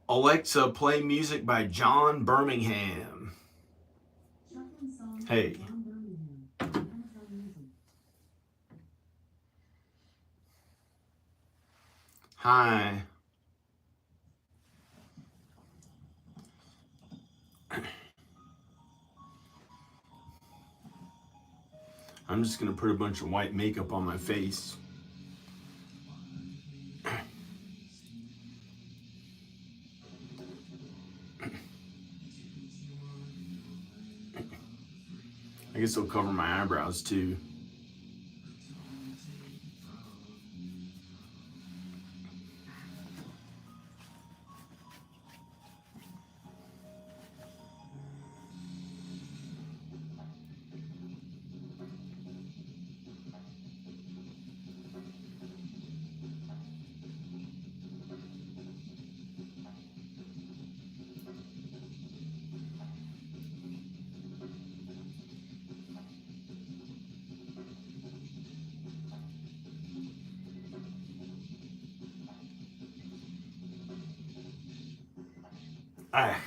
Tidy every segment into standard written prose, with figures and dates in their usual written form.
Alexa, play music by John Birmingham. Hey. Hi. I'm just going to put a bunch of white makeup on my face. I guess it'll cover my eyebrows too. Ah.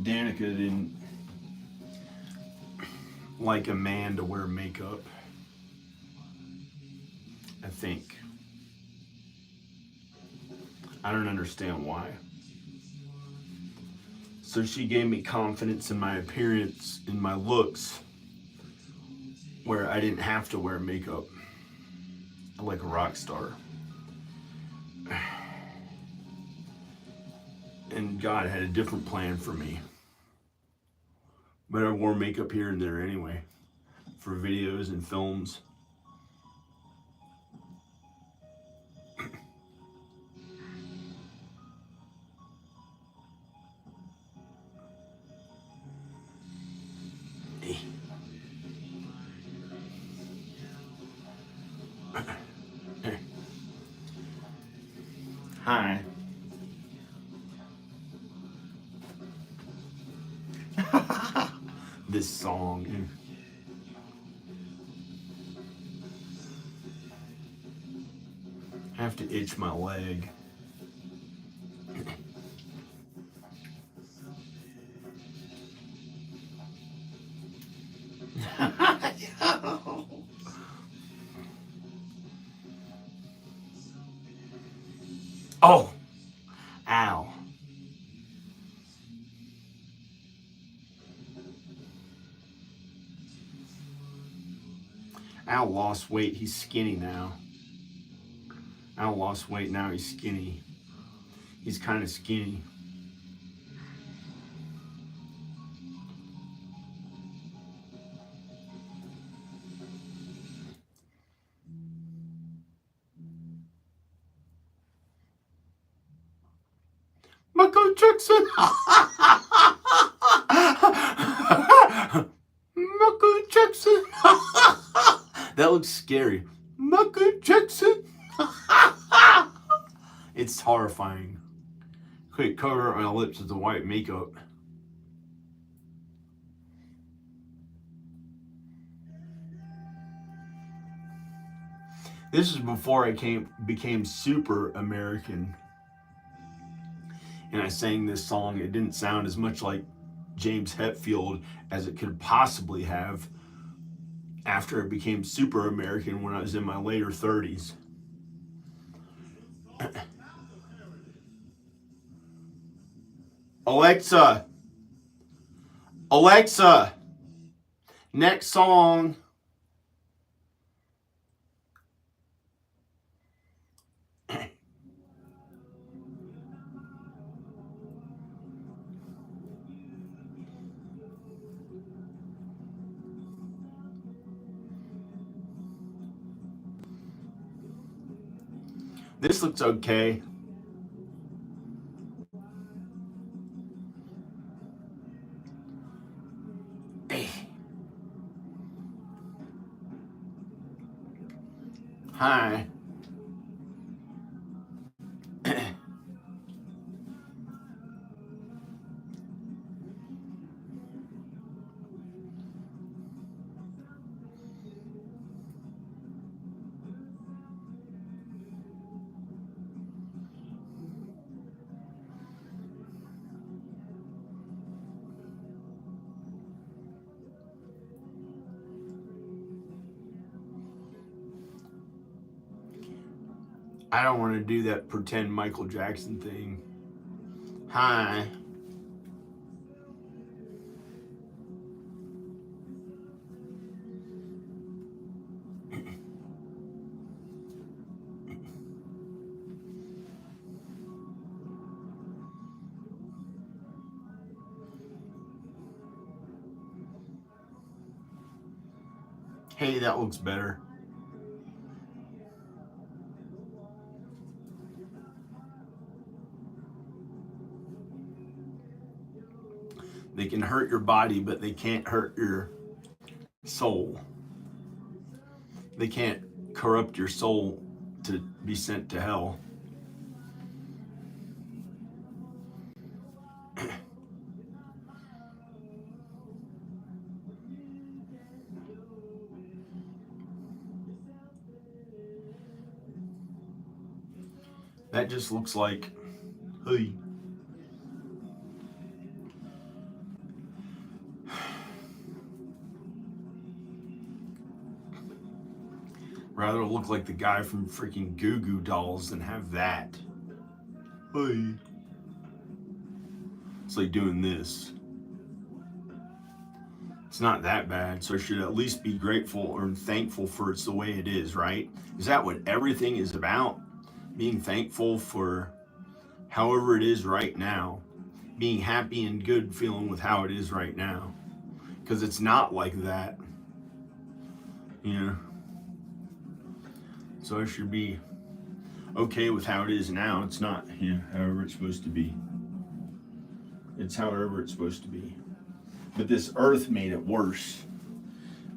Danica didn't like a man to wear makeup, I think. I don't understand why. So she gave me confidence in my appearance, in my looks, where I didn't have to wear makeup like a rock star. And God had a different plan for me. But I wore makeup here and there anyway, for videos and films. Hi. This song. I have to itch my leg. Oh, ow. Al lost weight. He's skinny now. Al lost weight. Now he's skinny. He's kind of skinny. Michael Jackson. Michael Jackson. That looks scary. Michael Jackson. It's horrifying. Quick, cover my lips with the white makeup. This is before I became super American. And I sang this song. It didn't sound as much like James Hetfield as it could possibly have after I became super American when I was in my later 30s. Alexa, Alexa, next song. This looks okay. Hi. I don't want to do that pretend Michael Jackson thing. Hi. Hey, that looks better. They can hurt your body, but they can't hurt your soul. They can't corrupt your soul to be sent to hell. That just looks like, hey. Rather look like the guy from freaking Goo Goo Dolls than have that. Hey. It's like doing this. It's not that bad, so I should at least be grateful or thankful for it's the way it is, right? Is that what everything is about? Being thankful for however it is right now. Being happy and good feeling with how it is right now. Because it's not like that. You know? So I should be okay with how it is now. It's not, you know, however it's supposed to be. It's however it's supposed to be. But this earth made it worse.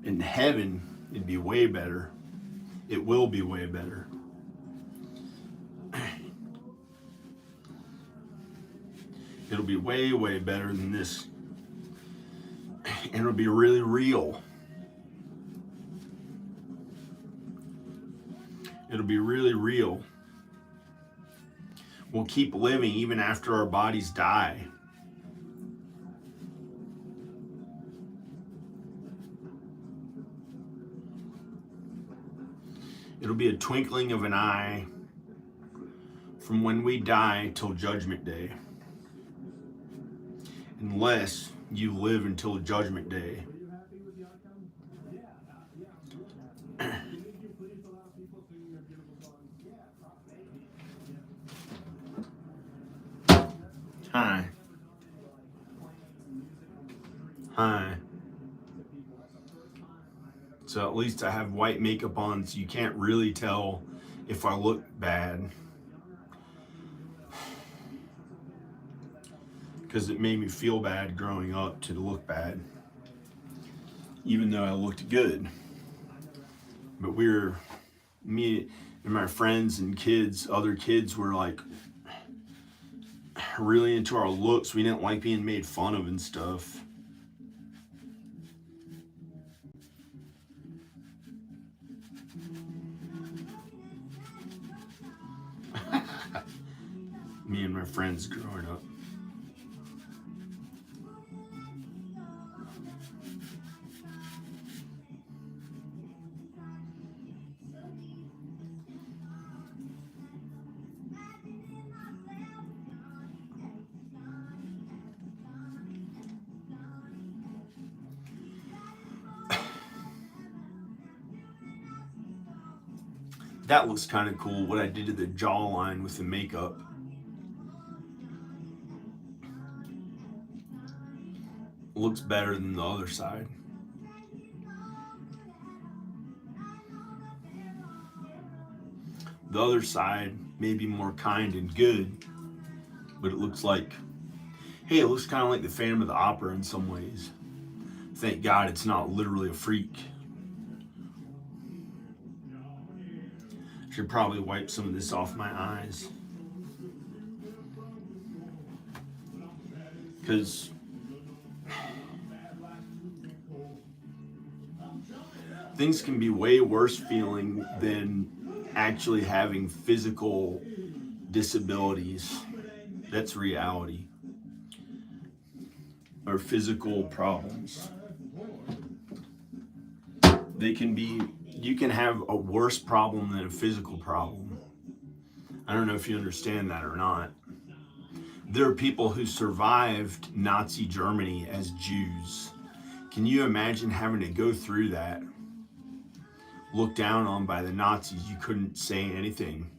In heaven, it'd be way better. It will be way better. It'll be way, way better than this. And it'll be really real. It'll be really real. We'll keep living even after our bodies die. It'll be a twinkling of an eye from when we die till Judgment Day. Unless you live until Judgment Day. Hi. Hi. So at least I have white makeup on, so you can't really tell if I look bad. Because it made me feel bad growing up to look bad. Even though I looked good. But me and my friends and kids, other kids were like really into our looks. We didn't like being made fun of and stuff. Me and my friends growing up. That looks kind of cool, what I did to the jawline with the makeup. Looks better than the other side. The other side may be more kind and good, but it looks like, hey, it looks kind of like the Phantom of the Opera in some ways. Thank God it's not literally a freak. Should probably wipe some of this off my eyes. Because things can be way worse feeling than actually having physical disabilities. That's reality. Or physical problems. You can have a worse problem than a physical problem. I don't know if you understand that or not. There are people who survived Nazi Germany as Jews. Can you imagine having to go through that? Looked down on by the Nazis, you couldn't say anything.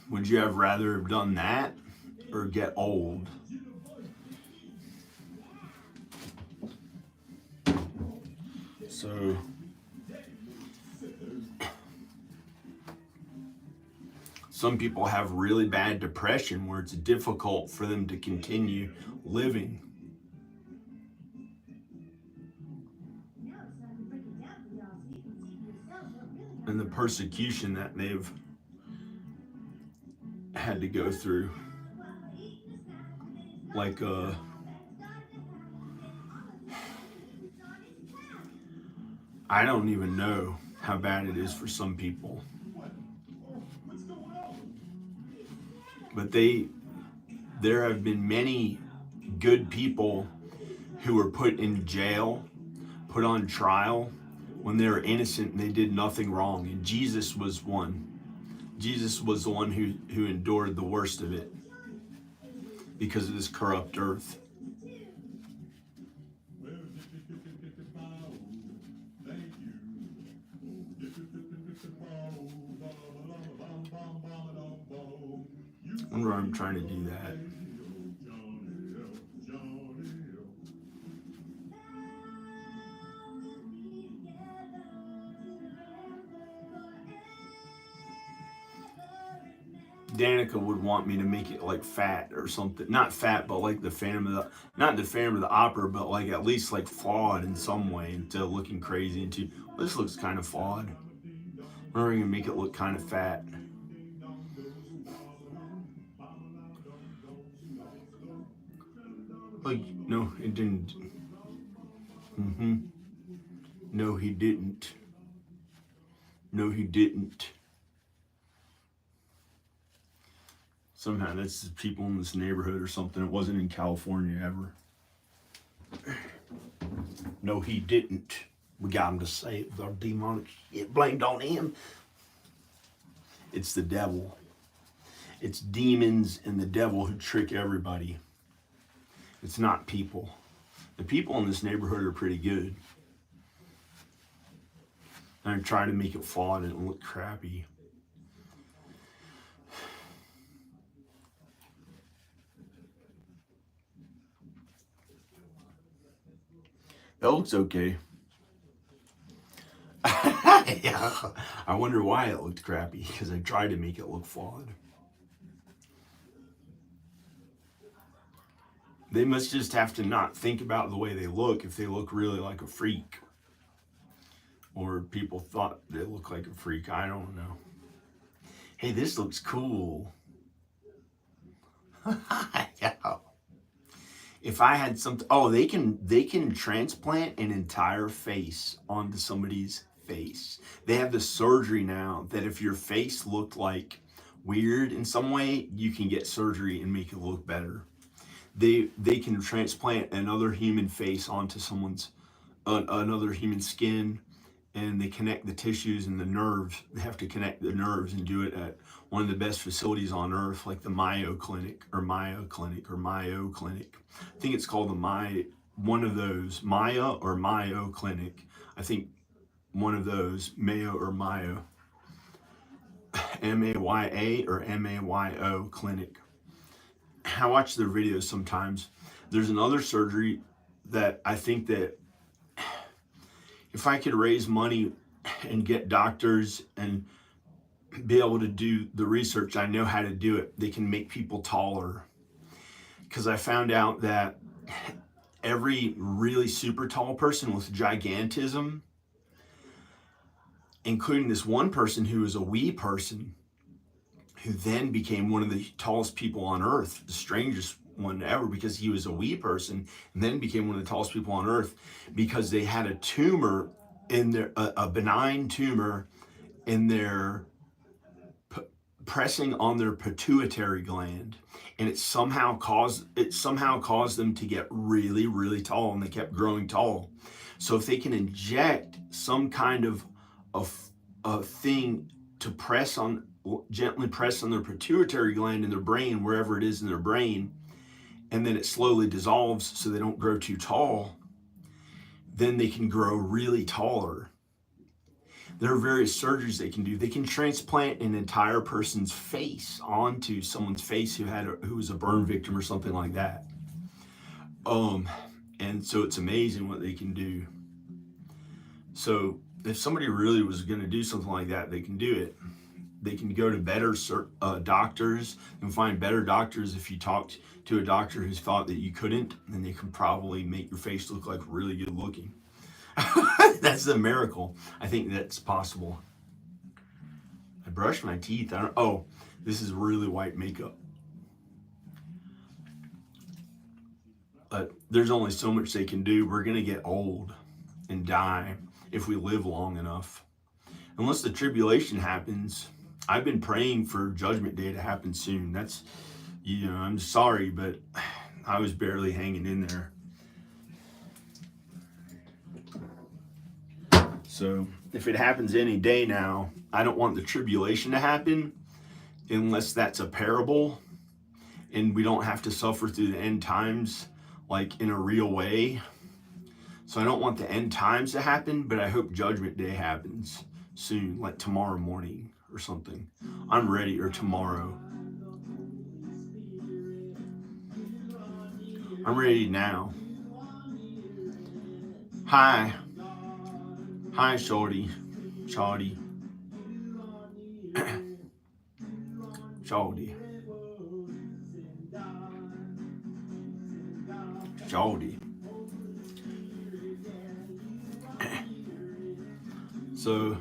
Would you have rather have done that or get old? So some people have really bad depression where it's difficult for them to continue living. And the persecution that they've had to go through. Like I don't even know how bad it is for some people. But there have been many good people who were put in jail, put on trial when they were innocent and they did nothing wrong. And Jesus was one. Jesus was the one who endured the worst of it because of this corrupt earth. I wonder why I'm trying to do that. Danica would want me to make it like fat or something. Not fat, but like the Phantom of the, not the Phantom of the Opera, but like at least like flawed in some way instead of looking crazy. Into this looks kind of flawed. We're going to make it look kind of fat. Like, no, it didn't. No, he didn't. No, he didn't. Somehow that's the people in this neighborhood or something. It wasn't in California ever. No, he didn't. We got him to say it with our demonic shit blamed on him. It's the devil. It's demons and the devil who trick everybody. It's not people. The people in this neighborhood are pretty good. I'm trying to make it flawed and look crappy. That looks okay. Yeah. I wonder why it looked crappy, because I tried to make it look flawed. They must just have to not think about the way they look if they look really like a freak. Or people thought they look like a freak. I don't know. Hey, this looks cool. Yeah. If I had something, oh, they can transplant an entire face onto somebody's face. They have the surgery now that if your face looked like weird in some way, you can get surgery and make it look better. They can transplant another human face onto someone's another human skin, and they connect the tissues and the nerves. They have to connect the nerves and do it at one of the best facilities on earth, like the Mayo Clinic or Mayo Clinic or Mayo Clinic. I think it's called one of those, Maya or Mayo Clinic. I think one of those, Mayo or Mayo, M-A-Y-A or M-A-Y-O Clinic. I watch their videos sometimes. There's another surgery that I think that if I could raise money and get doctors and be able to do the research, I know how to do it. They can make people taller. Because I found out that every really super tall person with gigantism, including this one person who was a wee person, who then became one of the tallest people on earth, the strangest one ever, because he was a wee person, and then became one of the tallest people on earth because they had a tumor in their, a benign tumor in their, pressing on their pituitary gland, and it somehow caused them to get really, really tall, and they kept growing tall. So if they can inject some kind of a thing to gently press on their pituitary gland in their brain, wherever it is in their brain, and then it slowly dissolves so they don't grow too tall, then they can grow really taller. There are various surgeries they can do. They can transplant an entire person's face onto someone's face who was a burn victim or something like that. And so it's amazing what they can do. So if somebody really was going to do something like that, they can do it. They can go to better doctors and find better doctors. If you talked to a doctor who thought that you couldn't, then they can probably make your face look like really good looking. That's the miracle. I think that's possible. I brushed my teeth. Oh, this is really white makeup. But there's only so much they can do. We're going to get old and die if we live long enough. Unless the tribulation happens. I've been praying for Judgment Day to happen soon. That's, I'm sorry, but I was barely hanging in there. So if it happens any day now, I don't want the tribulation to happen unless that's a parable and we don't have to suffer through the end times like in a real way. So I don't want the end times to happen, but I hope Judgment Day happens soon, like tomorrow morning or something. I'm ready, or tomorrow. I'm ready now. Hi, Shorty. Shorty. Shorty. Shorty. So,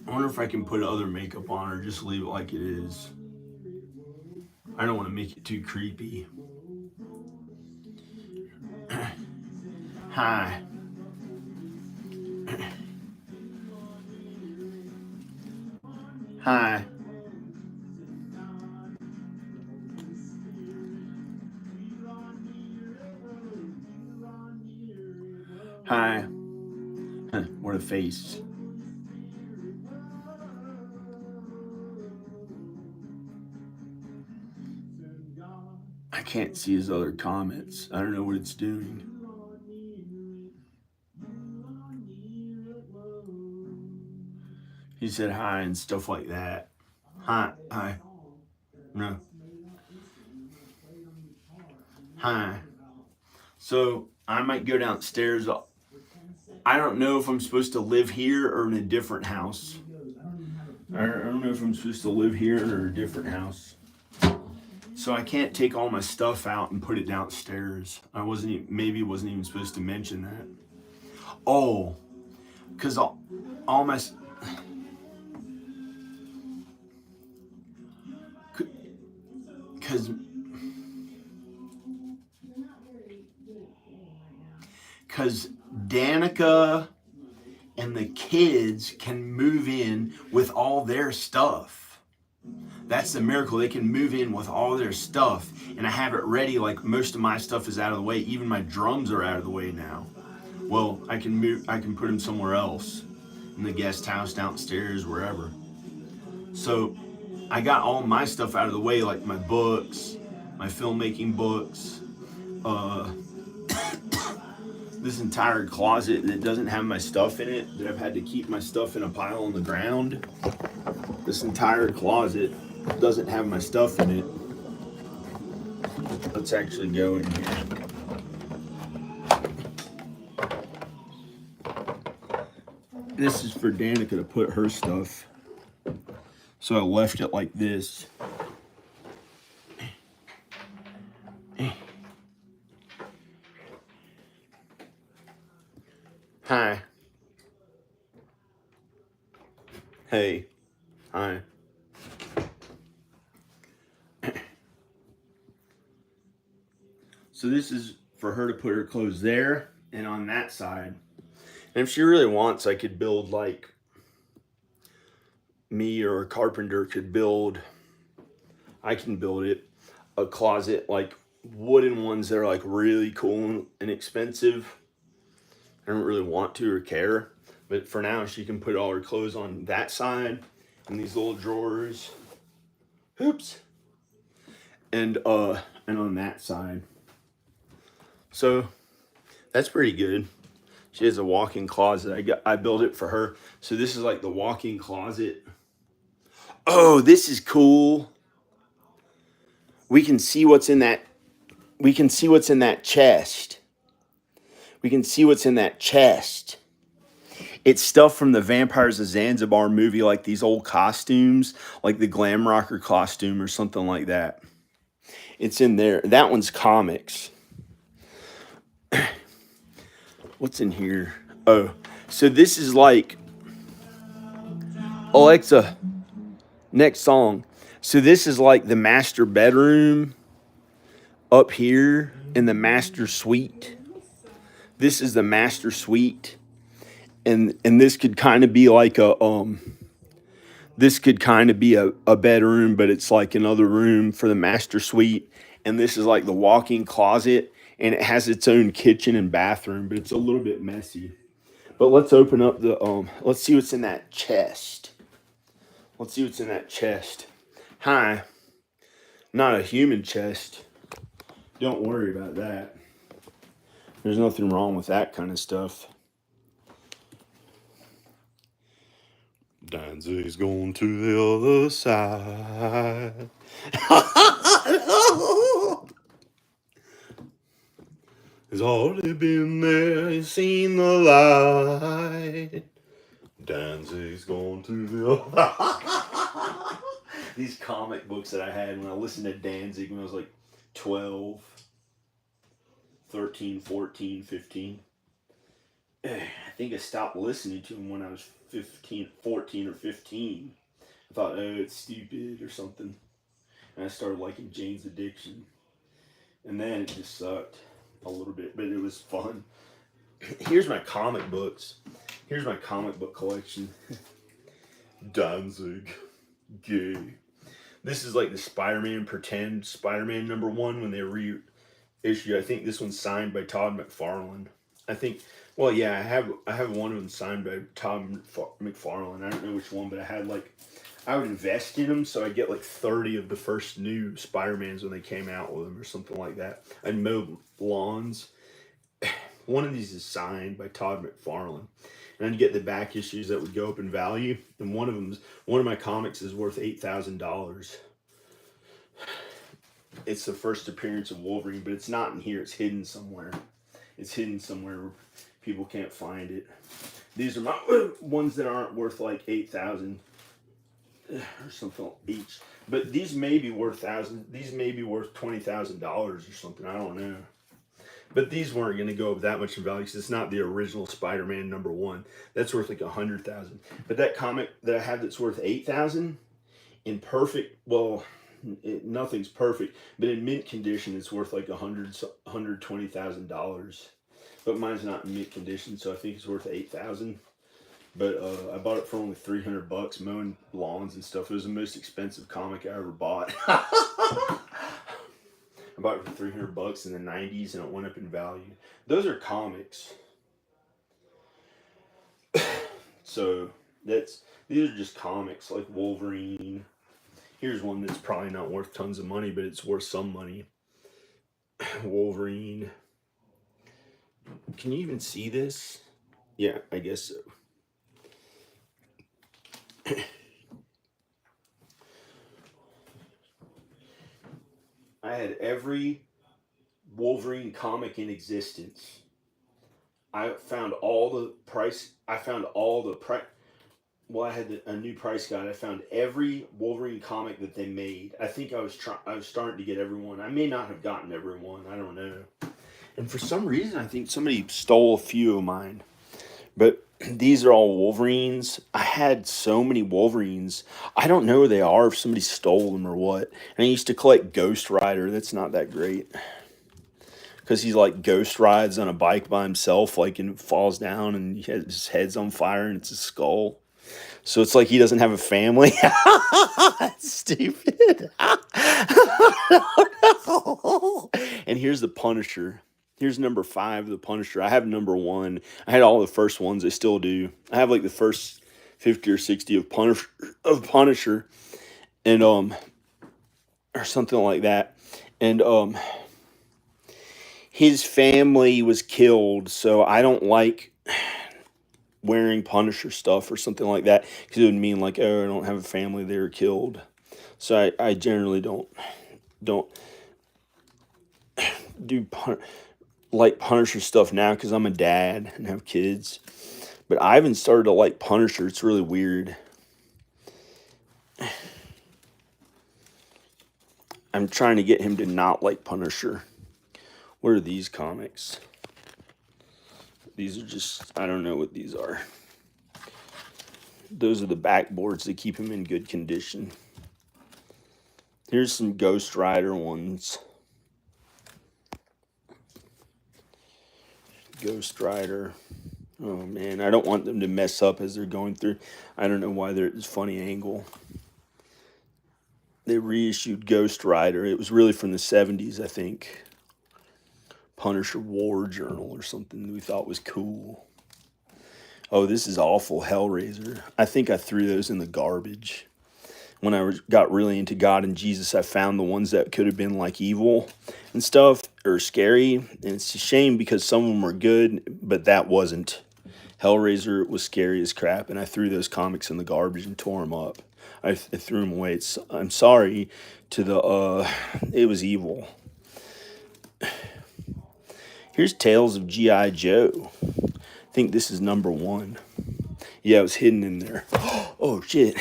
I wonder if I can put other makeup on or just leave it like it is. I don't want to make it too creepy. Hi. Hi. Hi. What a face. I can't see his other comments. I don't know what it's doing. He said hi and stuff like that. Hi. No. Hi. So I might go downstairs. I don't know if I'm supposed to live here or in a different house. I don't know if I'm supposed to live here or a different house. So I can't take all my stuff out and put it downstairs. Maybe wasn't even supposed to mention that. Oh, because all my... Because Danica and the kids can move in with all their stuff. That's the miracle. They can move in with all their stuff, and I have it ready. Like most of my stuff is out of the way. Even my drums are out of the way now. Well, I can put them somewhere else, in the guest house, downstairs, wherever. So I got all my stuff out of the way, like my books, my filmmaking books, this entire closet that doesn't have my stuff in it, that I've had to keep my stuff in a pile on the ground. This entire closet doesn't have my stuff in it. Let's actually go in here. This is for Danica to put her stuff. So I left it like this. Hi. Hey. Hi. So this is for her to put her clothes there and on that side. And if she really wants, I could build like me or a carpenter could build, I can build it, a closet, like wooden ones that are like really cool and expensive. don't really want to or care. But for now, she can put all her clothes on that side in these little drawers. Oops. And on that side. So that's pretty good. She has a walk-in closet. I built it for her. So this is like the walk-in closet. Oh, this is cool. We can see what's in that. We can see what's in that chest. We can see what's in that chest. It's stuff from the Vampires of Zanzibar movie, like these old costumes, like the glam rocker costume or something like that. It's in there. That one's comics. What's in here? Oh, so this is like, Alexa, next song. So this is like the master bedroom up here in the master suite. This is the master suite. And this could kind of be like a this could kind of be a bedroom, but it's like another room for the master suite. And this is like the walk-in closet, and it has its own kitchen and bathroom, but it's a little bit messy. But let's open up the let's see what's in that chest. Let's see what's in that chest. Hi. Not a human chest. Don't worry about that. There's nothing wrong with that kind of stuff. Danzig's going to the other side. He's already been there, he's seen the light. Danzig's going to the other. These comic books that I had when I listened to Danzig when I was like 12, 13, 14, 15. I think I stopped listening to him when I was 14 or 15. I thought, oh, it's stupid or something. And I started liking Jane's Addiction. And then it just sucked a little bit, but it was fun. Here's my comic books. Here's my comic book collection. Danzig. Gay. This is like the Spider-Man Pretend Spider-Man #1 when they reissued. I think this one's signed by Todd McFarlane. I think, well, yeah, I have one of them signed by Todd McFarlane. I don't know which one, but I would invest in them, so I get like 30 of the first new Spider-Mans when they came out with them or something like that. I'd mow lawns. One of these is signed by Todd McFarlane. And I'd get the back issues that would go up in value. And one of my comics is worth $8,000. It's the first appearance of Wolverine, but it's not in here. It's hidden somewhere. It's hidden somewhere where people can't find it. These are my ones that aren't worth like $8,000 or something each. But these may be worth thousands. These may be worth $20,000 or something. I don't know. But these weren't going to go up that much in value because it's not the original Spider-Man #1. That's worth like $100,000. But that comic that I have that's worth $8,000 in perfect, well, nothing's perfect, but in mint condition, it's worth like $120,000. But mine's not in mint condition, so I think it's worth $8,000. But I bought it for only $300 mowing lawns and stuff. It was the most expensive comic I ever bought. I bought it for $300 in the 90s, and it went up in value. Those are comics. So these are just comics like Wolverine. Here's one that's probably not worth tons of money, but it's worth some money. Wolverine. Can you even see this? Yeah, I guess so. I had every Wolverine comic in existence. I found all the price. Well, I had a new price guide. I found every Wolverine comic that they made. I think I was starting to get everyone. I may not have gotten everyone. I don't know. And for some reason, I think somebody stole a few of mine. But these are all Wolverines. I had so many Wolverines. I don't know where they are, if somebody stole them or what. And I used to collect Ghost Rider. That's not that great. Because he's like ghost rides on a bike by himself, like, and falls down and his head's on fire and it's a skull. So it's like he doesn't have a family. That's stupid. And here's the Punisher. Here's number 5, The Punisher. I have number 1. I had all the first ones. I still do. I have like the first 50 or 60 of Punisher, and or something like that. And his family was killed, so I don't like wearing Punisher stuff or something like that, because it would mean like, oh, I don't have a family, they were killed. So I generally don't do like Punisher stuff now, because I'm a dad and have kids. But I haven't started to like Punisher. It's really weird. I'm trying to get him to not like Punisher. What are these comics? These are just, I don't know what these are. Those are the backboards that keep him in good condition. Here's some Ghost Rider ones. Ghost Rider. Oh man, I don't want them to mess up as they're going through. I don't know why they're at this funny angle. They reissued Ghost Rider. It was really from the 70s, I think. Punisher War Journal or something we thought was cool. Oh, this is awful. Hellraiser. I think I threw those in the garbage. When I got really into God and Jesus, I found the ones that could have been like evil and stuff, or scary. And it's a shame, because some of them were good, but that wasn't. Hellraiser was scary as crap, and I threw those comics in the garbage and tore them up. I threw them away. I'm sorry to the, it was evil. Here's Tales of G.I. Joe. I think this is number 1. Yeah, it was hidden in there. Oh, shit.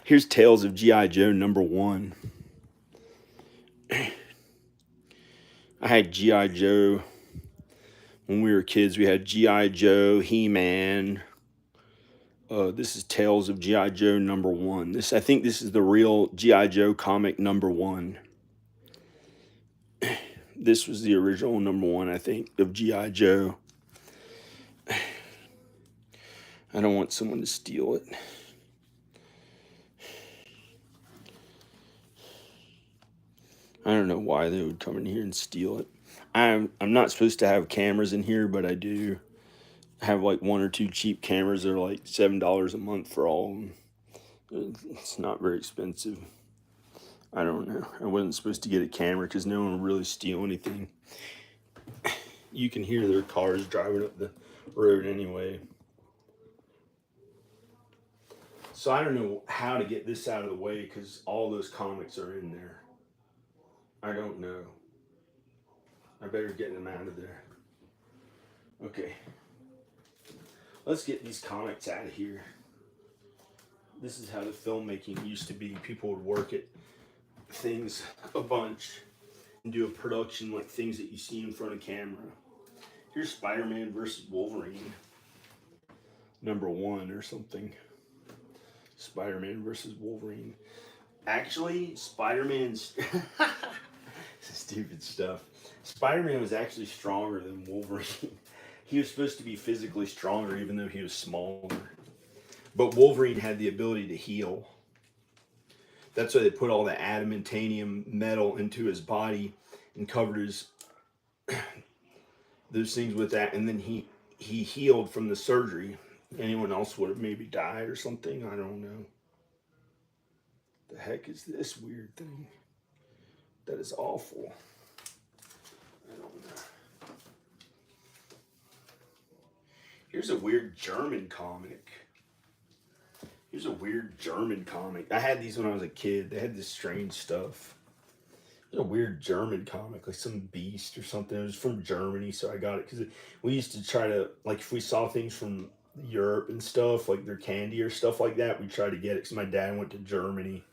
Here's Tales of G.I. Joe number 1. I had G.I. Joe. When we were kids, we had G.I. Joe, He-Man. This is Tales of G.I. Joe number 1. I think this is the real G.I. Joe comic number 1. This was the original number 1, I think, of G.I. Joe. I don't want someone to steal it. I don't know why they would come in here and steal it. I'm not supposed to have cameras in here, but I do. I have like 1 or 2 cheap cameras. They're like $7 a month for all of them. It's not very expensive. I don't know. I wasn't supposed to get a camera because no one would really steal anything. You can hear their cars driving up the road anyway. So I don't know how to get this out of the way, because all those comics are in there. I don't know. I better get them out of there. Okay. Let's get these comics out of here. This is how the filmmaking used to be. People would work at things a bunch and do a production like things that you see in front of camera. Here's Spider-Man versus Wolverine. Number 1 or something. Spider-Man versus Wolverine. Actually, Spider-Man's stupid stuff. Spider-Man was actually stronger than Wolverine. He was supposed to be physically stronger even though he was smaller. But Wolverine had the ability to heal. That's why they put all the adamantium metal into his body and covered his those things with that, and then he healed from the surgery. Anyone else would have maybe died or something. I don't know. The heck is this weird thing? That is awful. I don't know. Here's a weird German comic. I had these when I was a kid. They had this strange stuff. There's a weird German comic, like some beast or something. It was from Germany, so I got it because we used to try to, like, if we saw things from Europe and stuff, like their candy or stuff like that, we'd try to get it because my dad went to Germany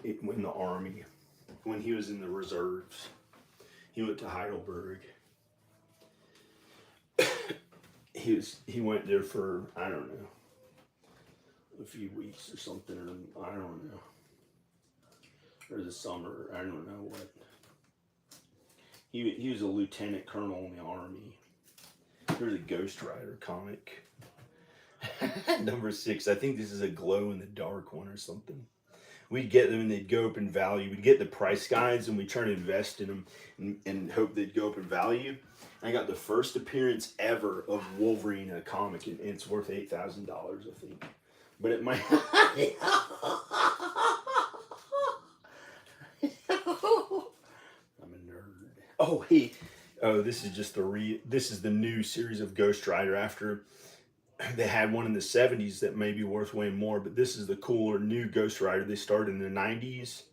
in the army when he was in the reserves. He went to Heidelberg. He went there for, I don't know, a few weeks or something, or I don't know. Or the summer, I don't know what. He was a lieutenant colonel in the army. There's a Ghost Rider comic. Number 6. I think this is a glow in the dark one or something. we'd get them and they'd go up in value. We'd get the price guides and we'd try to invest in them and hope they'd go up in value. I got the first appearance ever of Wolverine in a comic, and it's worth $8,000, I think. But it might. I'm a nerd. Oh, hey. Oh, this is just this is the new series of Ghost Rider. After they had one in the 70s that may be worth way more, but this is the cooler new Ghost Rider. They started in the 90s.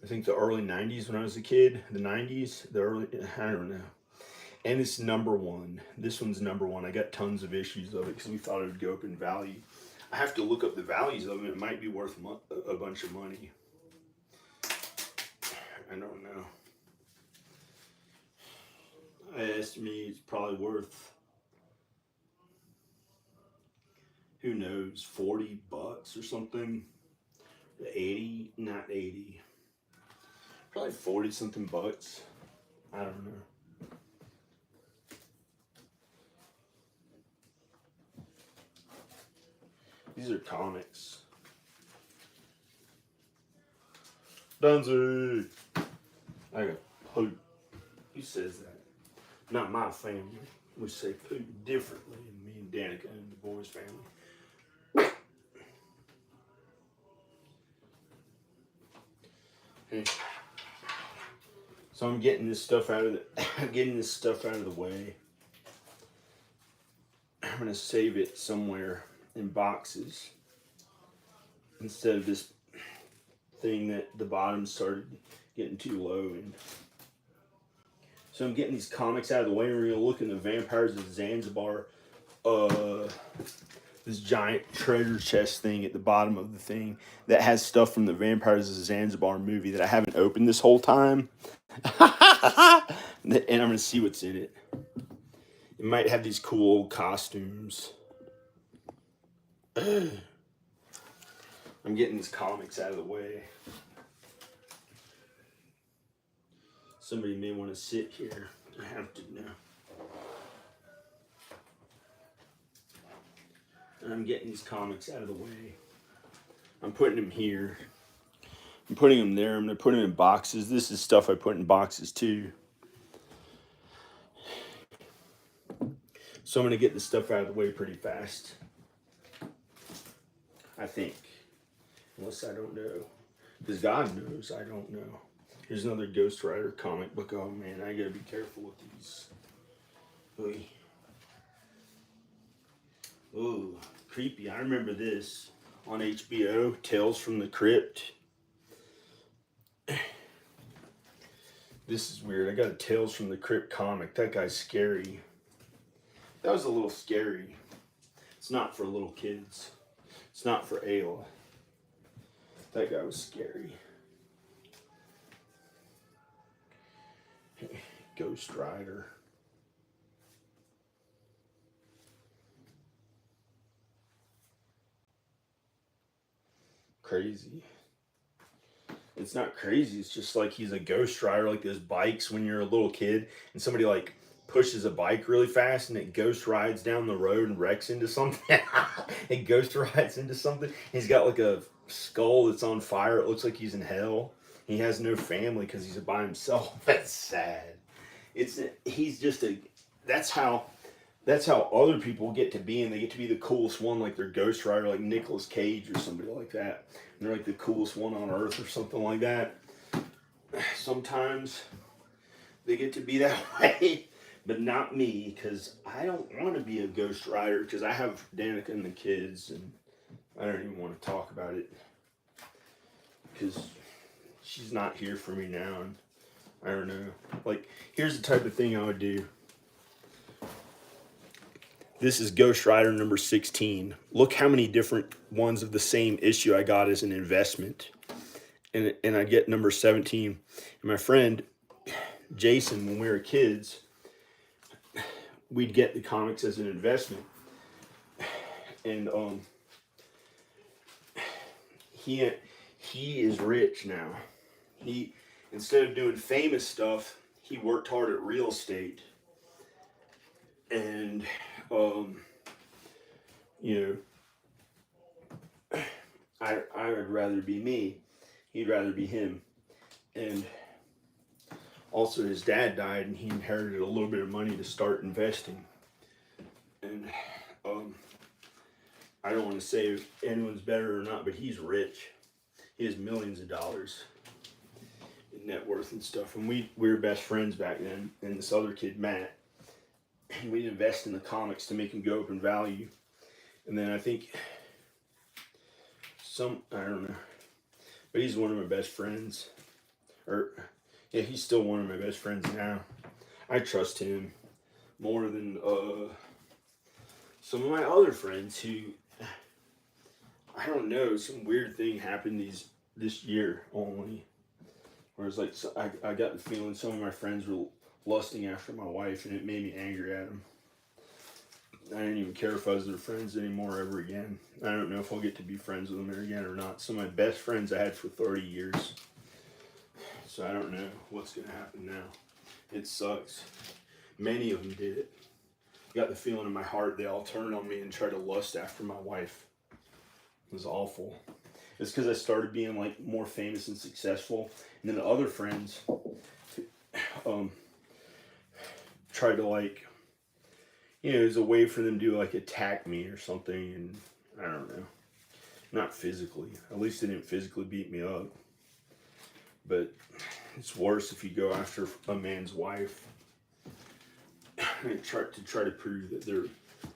I think the early 90s when I was a kid. The 90s, the early, I don't know. And it's #1. This one's #1. I got tons of issues of it because we thought it would go up in value. I have to look up the values of them. It might be worth a bunch of money. I don't know. I estimate it's probably worth, who knows, $40 or something. 80, not 80. Probably 40 something bucks. I don't know. These are comics. Dunzy. I got poop. Who says that? Not my family. We say poop differently in me and Danica and the boys' family. Okay. So I'm getting this stuff out of the way. I'm gonna save it somewhere in boxes instead of this thing that the bottom started getting too low. And so I'm getting these comics out of the way, and we're gonna look in the Vampires of Zanzibar, this giant treasure chest thing at the bottom of the thing that has stuff from the Vampires of Zanzibar movie that I haven't opened this whole time. And I'm gonna see what's in it. It might have these cool old costumes. I'm getting these comics out of the way. Somebody may want to sit here. I have to know. And I'm getting these comics out of the way. I'm putting them here. I'm putting them there. I'm going to put them in boxes. This is stuff I put in boxes too. So I'm going to get this stuff out of the way pretty fast. I think. Unless I don't know. Because God knows I don't know. Here's another Ghost Rider comic book. Oh man, I gotta be careful with these. Oy. Ooh, creepy. I remember this on HBO, Tales from the Crypt. This is weird. I got a Tales from the Crypt comic. That guy's scary. That was a little scary. It's not for little kids. It's not for Ayla. That guy was scary. Ghost Rider. Crazy. It's not crazy. It's just like he's a Ghost Rider, like those bikes when you're a little kid and somebody like pushes a bike really fast and it ghost rides down the road and wrecks into something. It ghost rides into something. He's got like a skull that's on fire. It looks like he's in hell. He has no family because he's by himself. That's sad. He's just a. That's how other people get to be, and they get to be the coolest one, like their Ghost Rider, like Nicolas Cage or somebody like that. And they're like the coolest one on earth or something like that. Sometimes they get to be that way. But not me, because I don't want to be a Ghost Rider, because I have Danica and the kids, and I don't even want to talk about it, because she's not here for me now, and I don't know. Like, here's the type of thing I would do. This is Ghost Rider number 16. Look how many different ones of the same issue I got as an investment. And I get number 17. And my friend, Jason, when we were kids, we'd get the comics as an investment, and he is rich now. He, instead of doing famous stuff, he worked hard at real estate, and you know, I would rather be me. He'd rather be him. And also his dad died, and he inherited a little bit of money to start investing. And I don't want to say if anyone's better or not, but he's rich. He has millions of dollars in net worth and stuff. And we were best friends back then. And this other kid, Matt, we'd invest in the comics to make them go up in value. And then I think I don't know, but he's one of my best friends. Yeah, he's still one of my best friends now. I trust him more than some of my other friends who, I don't know, some weird thing happened this year only. Whereas like I got the feeling some of my friends were lusting after my wife, and it made me angry at them. I didn't even care if I was their friends anymore ever again. I don't know if I'll get to be friends with them again or not. Some of my best friends I had for 30 years. So I don't know what's going to happen now. It sucks. Many of them did it. Got the feeling in my heart they all turned on me and tried to lust after my wife. It was awful. It's because I started being like more famous and successful. And then the other friends tried to like, you know, it was a way for them to like attack me or something. And I don't know. Not physically. At least they didn't physically beat me up. But it's worse if you go after a man's wife. They try to prove that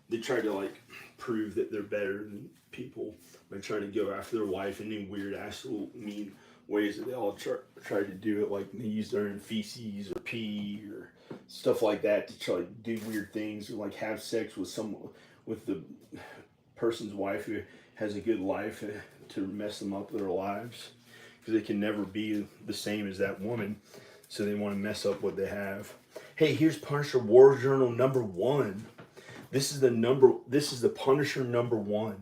they try to like prove that they're better than people by trying to go after their wife in any weird ass little mean ways that they all try to do it. Like they use their own feces or pee or stuff like that to try to do weird things, or like have sex with the person's wife who has a good life to mess them up their lives, because they can never be the same as that woman, so they want to mess up what they have. Hey, here's Punisher War Journal #1. This is the Punisher #1.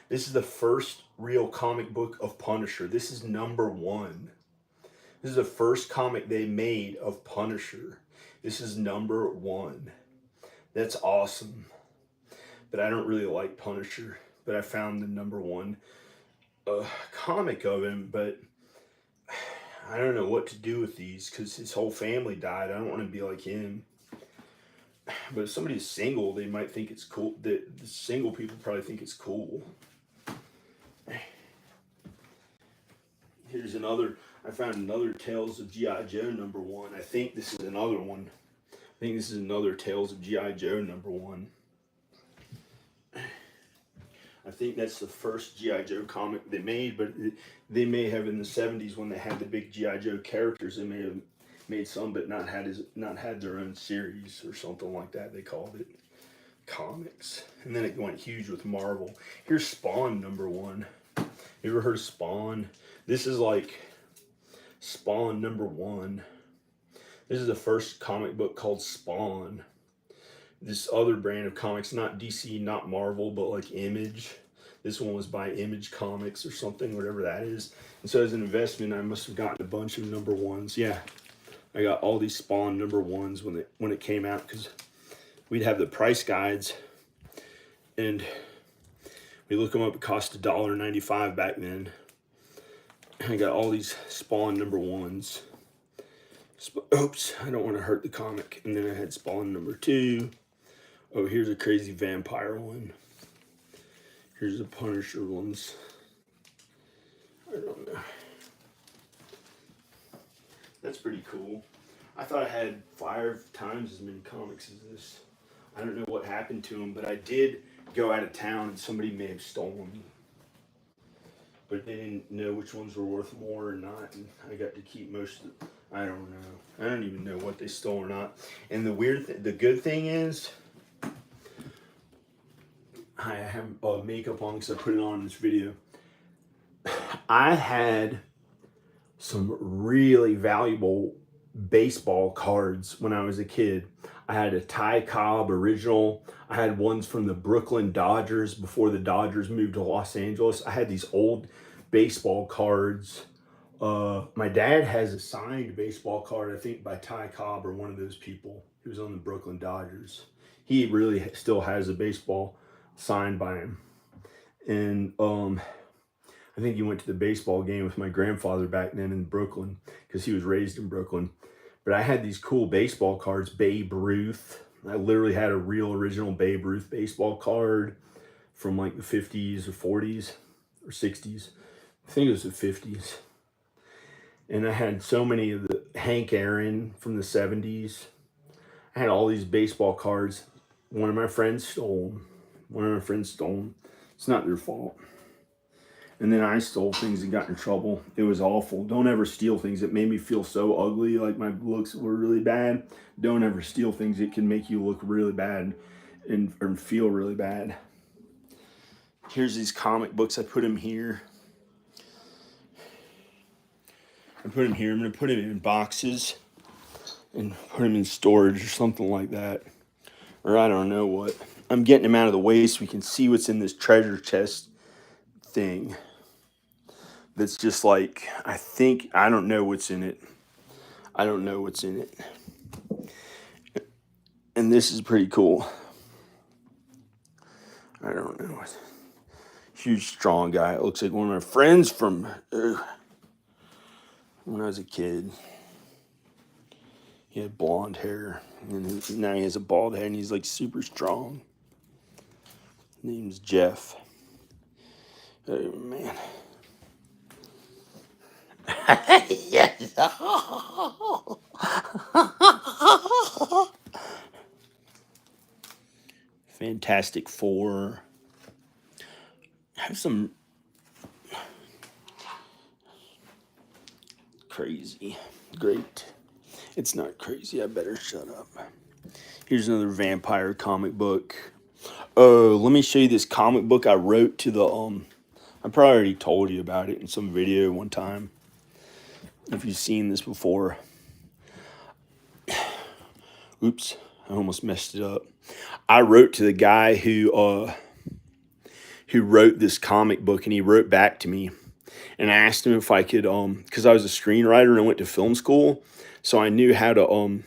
This is the first real comic book of Punisher. This is #1. This is the first comic they made of Punisher. This is #1. That's awesome. But I don't really like Punisher. But I found the #1 comic of him. But I don't know what to do with these because his whole family died. I don't want to be like him. But if somebody's single, they might think it's cool. The single people probably think it's cool. Here's another. I found another Tales of G.I. Joe #1. I think this is another one. I think this is another Tales of G.I. Joe #1. I think that's the first G.I. Joe comic they made, but they may have in the 70s when they had the big G.I. Joe characters, they may have made some, but not had their own series or something like that. They called it comics. And then it went huge with Marvel. Here's Spawn #1. You ever heard of Spawn? This is like Spawn #1. This is the first comic book called Spawn. This other brand of comics, not DC, not Marvel, but like Image. This one was by Image Comics or something, whatever that is. And so as an investment, I must have gotten a bunch of #1s. Yeah, I got all these Spawn #1s when it came out, because we'd have the price guides, and we look them up. It cost $1.95 back then. I got all these Spawn #1s. Oops, I don't want to hurt the comic. And then I had Spawn #2. Oh, here's a crazy vampire one. Here's the Punisher ones. I don't know. That's pretty cool. I thought I had 5 times as many comics as this. I don't know what happened to them, but I did go out of town and somebody may have stolen them. But they didn't know which ones were worth more or not, and I got to keep most of it. I don't know. I don't even know what they stole or not. And the good thing is, I have makeup on because I put it on in this video. I had some really valuable baseball cards when I was a kid. I had a Ty Cobb original. I had ones from the Brooklyn Dodgers before the Dodgers moved to Los Angeles. I had these old baseball cards. My dad has a signed baseball card, I think by Ty Cobb or one of those people who was on the Brooklyn Dodgers. He really still has a baseball signed by him. And I think he went to the baseball game with my grandfather back then in Brooklyn because he was raised in Brooklyn. But I had these cool baseball cards, Babe Ruth. I literally had a real original Babe Ruth baseball card from like the 50s or 40s or 60s. I think it was the 50s. And I had so many of the Hank Aaron from the 70s. I had all these baseball cards. One of my friends stole them. It's not their fault. And then I stole things and got in trouble. It was awful. Don't ever steal things. It made me feel so ugly, like my looks were really bad. Don't ever steal things. It can make you look really bad and feel really bad. Here's these comic books. I put them here. I'm going to put them in boxes and put them in storage or something like that. Or I don't know what. I'm getting them out of the way so we can see what's in this treasure chest thing. That's just like, I don't know what's in it. And this is pretty cool. I don't know. Huge, strong guy. It looks like one of my friends from when I was a kid. He had blonde hair. And now he has a bald head and he's like super strong. His name's Jeff. Oh, man. Yes. Fantastic Four. Have some crazy. Great. It's not crazy. I better shut up. Here's another vampire comic book. Oh, let me show you this comic book I wrote to the I probably already told you about it in some video one time. If you've seen this before. Oops, I almost messed it up. I wrote to the guy who wrote this comic book, and he wrote back to me. And I asked him if I could, because I was a screenwriter and I went to film school, so I knew how to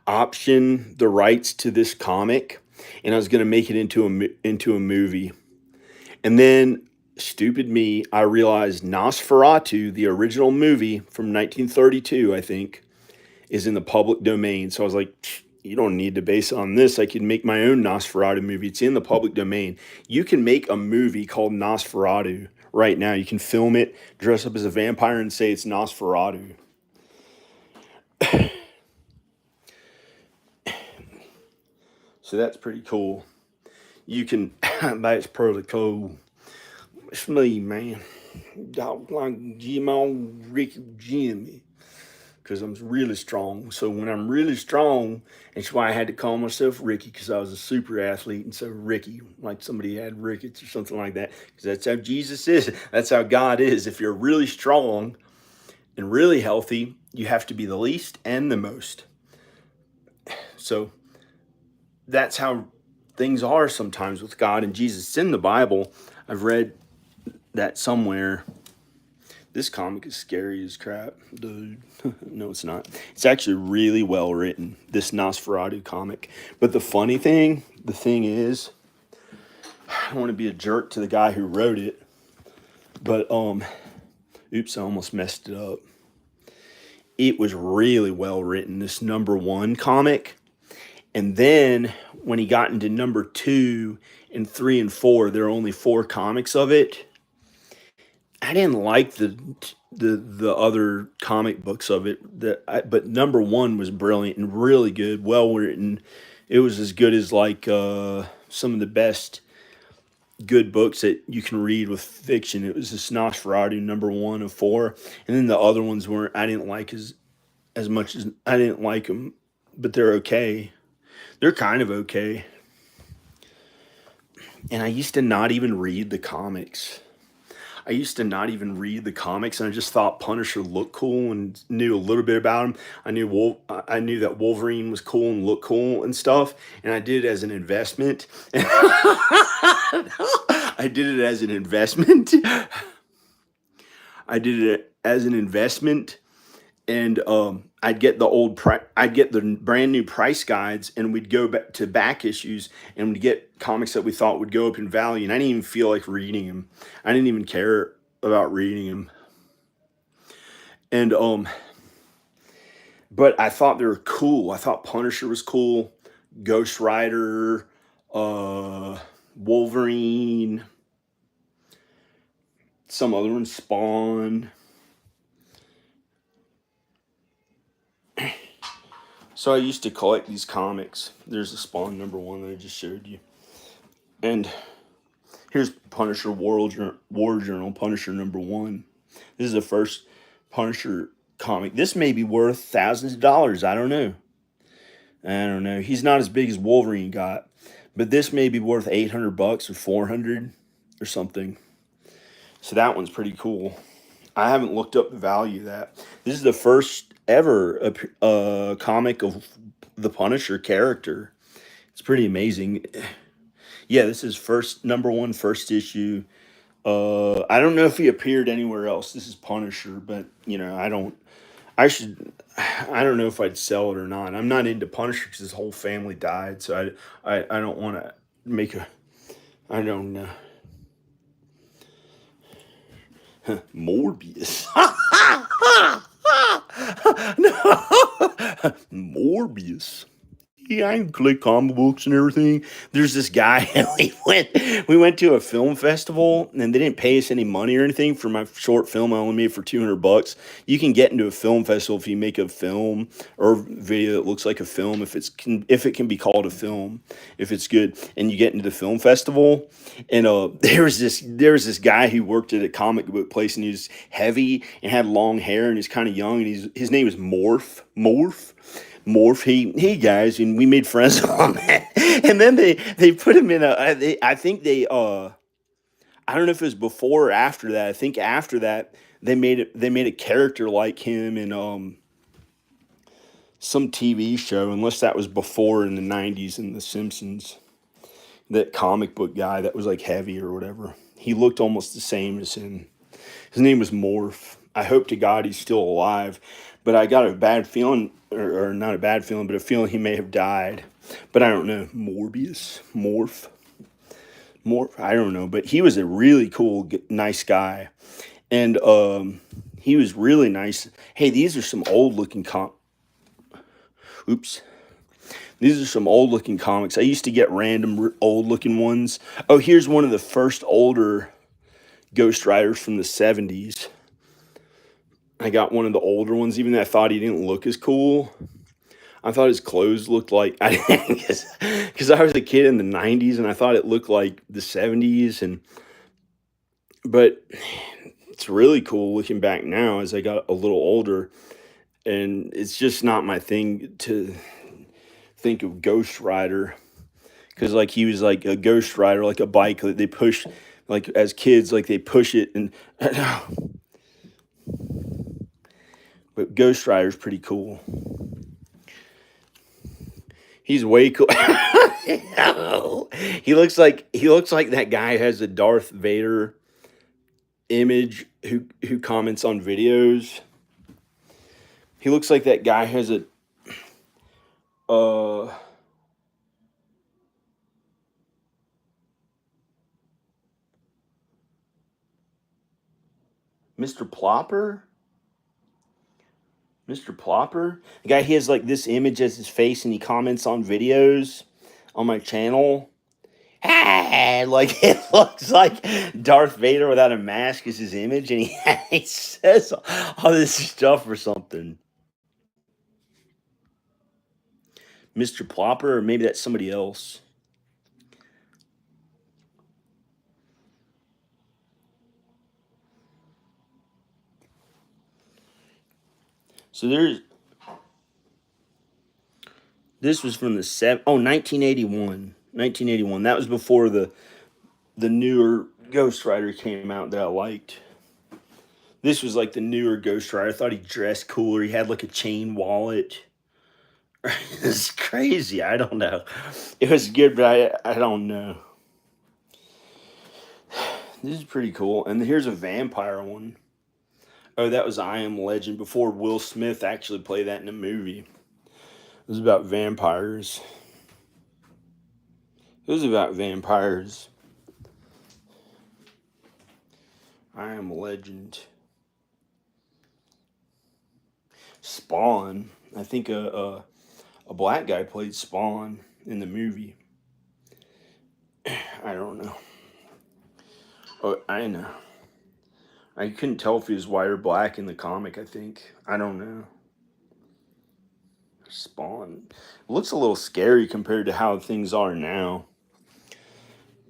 option the rights to this comic, and I was going to make it into a movie. And then, stupid me, I realized Nosferatu, the original movie from 1932, I think, is in the public domain. So I was like, you don't need to base it on this. I can make my own Nosferatu movie. It's in the public domain. You can make a movie called Nosferatu right now. You can film it, dress up as a vampire, and say it's Nosferatu. So that's pretty cool. You can, that's pretty cool. It's me, man. Dog like Jimmy. Because I'm really strong. So when I'm really strong, that's why I had to call myself Ricky, because I was a super athlete, and so Ricky, like somebody had rickets or something like that, because that's how Jesus is. That's how God is. If you're really strong and really healthy, you have to be the least and the most. So that's how things are sometimes with God and Jesus. It's in the Bible. I've read that somewhere. This comic is scary as crap, dude. No, it's not. It's actually really well written, this Nosferatu comic. But the thing is, I don't want to be a jerk to the guy who wrote it, but, oops, I almost messed it up. It was really well written, this #1 comic. And then when he got into #2 and 3 and 4, there are only 4 comics of it. I didn't like the other comic books of it, but #1 was brilliant and really good, well written. It was as good as like some of the best good books that you can read with fiction. It was this Nosferatu #1 of 4, and then the other ones weren't. I didn't like as much as I didn't like them, but they're okay. They're kind of okay. And I used to not even read the comics. And I just thought Punisher looked cool and knew a little bit about him. I knew that Wolverine was cool and looked cool and stuff, and I did it as an investment. And I'd get the brand new price guides, and we'd go back to back issues, and we'd get comics that we thought would go up in value, and I didn't even feel like reading them. I didn't even care about reading them. And but I thought they were cool. I thought Punisher was cool, Ghost Rider, uh, Wolverine, some other one, Spawn. So I used to collect these comics. There's the Spawn #1 that I just showed you. And here's Punisher War Journal, Punisher #1. This is the first Punisher comic. This may be worth thousands of dollars. I don't know. He's not as big as Wolverine got, but this may be worth $800 or 400 or something. So that one's pretty cool. I haven't looked up the value of that. This is the first ever comic of the Punisher character. It's pretty amazing. Yeah, this is #1, first issue. I don't know if he appeared anywhere else. This is Punisher, but I don't know if I'd sell it or not. I'm not into Punisher because his whole family died, so I don't want to make a. I don't know. Morbius. No. Morbius. Yeah, I can collect comic books and everything. There's this guy, and we went to a film festival, and they didn't pay us any money or anything for my short film I only made for $200. You can get into a film festival if you make a film or video that looks like a film, if it can be called a film, if it's good, and you get into the film festival. And there was this guy who worked at a comic book place, and he was heavy and had long hair, and he's kind of young, and his name is Morph. Hey guys, and we made friends on that. And then they put him in I think they I don't know if it was before or after that. I think after that they made a character like him in some TV show, unless that was before in the 90s in The Simpsons. That comic book guy that was like heavy or whatever. He looked almost the same as him. His name was Morph. I hope to God he's still alive, but I got a bad feeling, or not a bad feeling, but a feeling he may have died. But I don't know. Morph. I don't know, but he was a really cool, nice guy, and he was really nice. Hey, these are some old looking Oops. These are some old looking comics. I used to get random old looking ones. Oh, here's one of the first older Ghost Riders from the 70s. I got one of the older ones, even though I thought he didn't look as cool. I thought his clothes looked like, because I was a kid in the 90s and I thought it looked like the 70s. But it's really cool looking back now as I got a little older. And it's just not my thing to think of Ghost Rider. Because like he was like a Ghost Rider, like a bike that they push, like as kids, like they push it. But Ghost Rider's pretty cool. He's way cool. He looks like that guy has a Darth Vader image who comments on videos. He looks like that guy has a Mr. Plopper. Mr. Plopper? The guy, he has like this image as his face and he comments on videos on my channel. Hey, like it looks like Darth Vader without a mask is his image, and he says all this stuff or something. Mr. Plopper, or maybe that's somebody else. So this was from the 1981. 1981. That was before the newer Ghost Rider came out that I liked. This was like the newer Ghost Rider. I thought he dressed cooler. He had like a chain wallet. It's crazy. I don't know. It was good, but I don't know. This is pretty cool. And here's a vampire one. Oh, that was I Am Legend before Will Smith actually played that in a movie. It was about vampires. It was about vampires. I Am Legend. Spawn. I think a black guy played Spawn in the movie. I don't know. Oh, I know. I couldn't tell if he was white or black in the comic, I think. I don't know. Spawn. It looks a little scary compared to how things are now.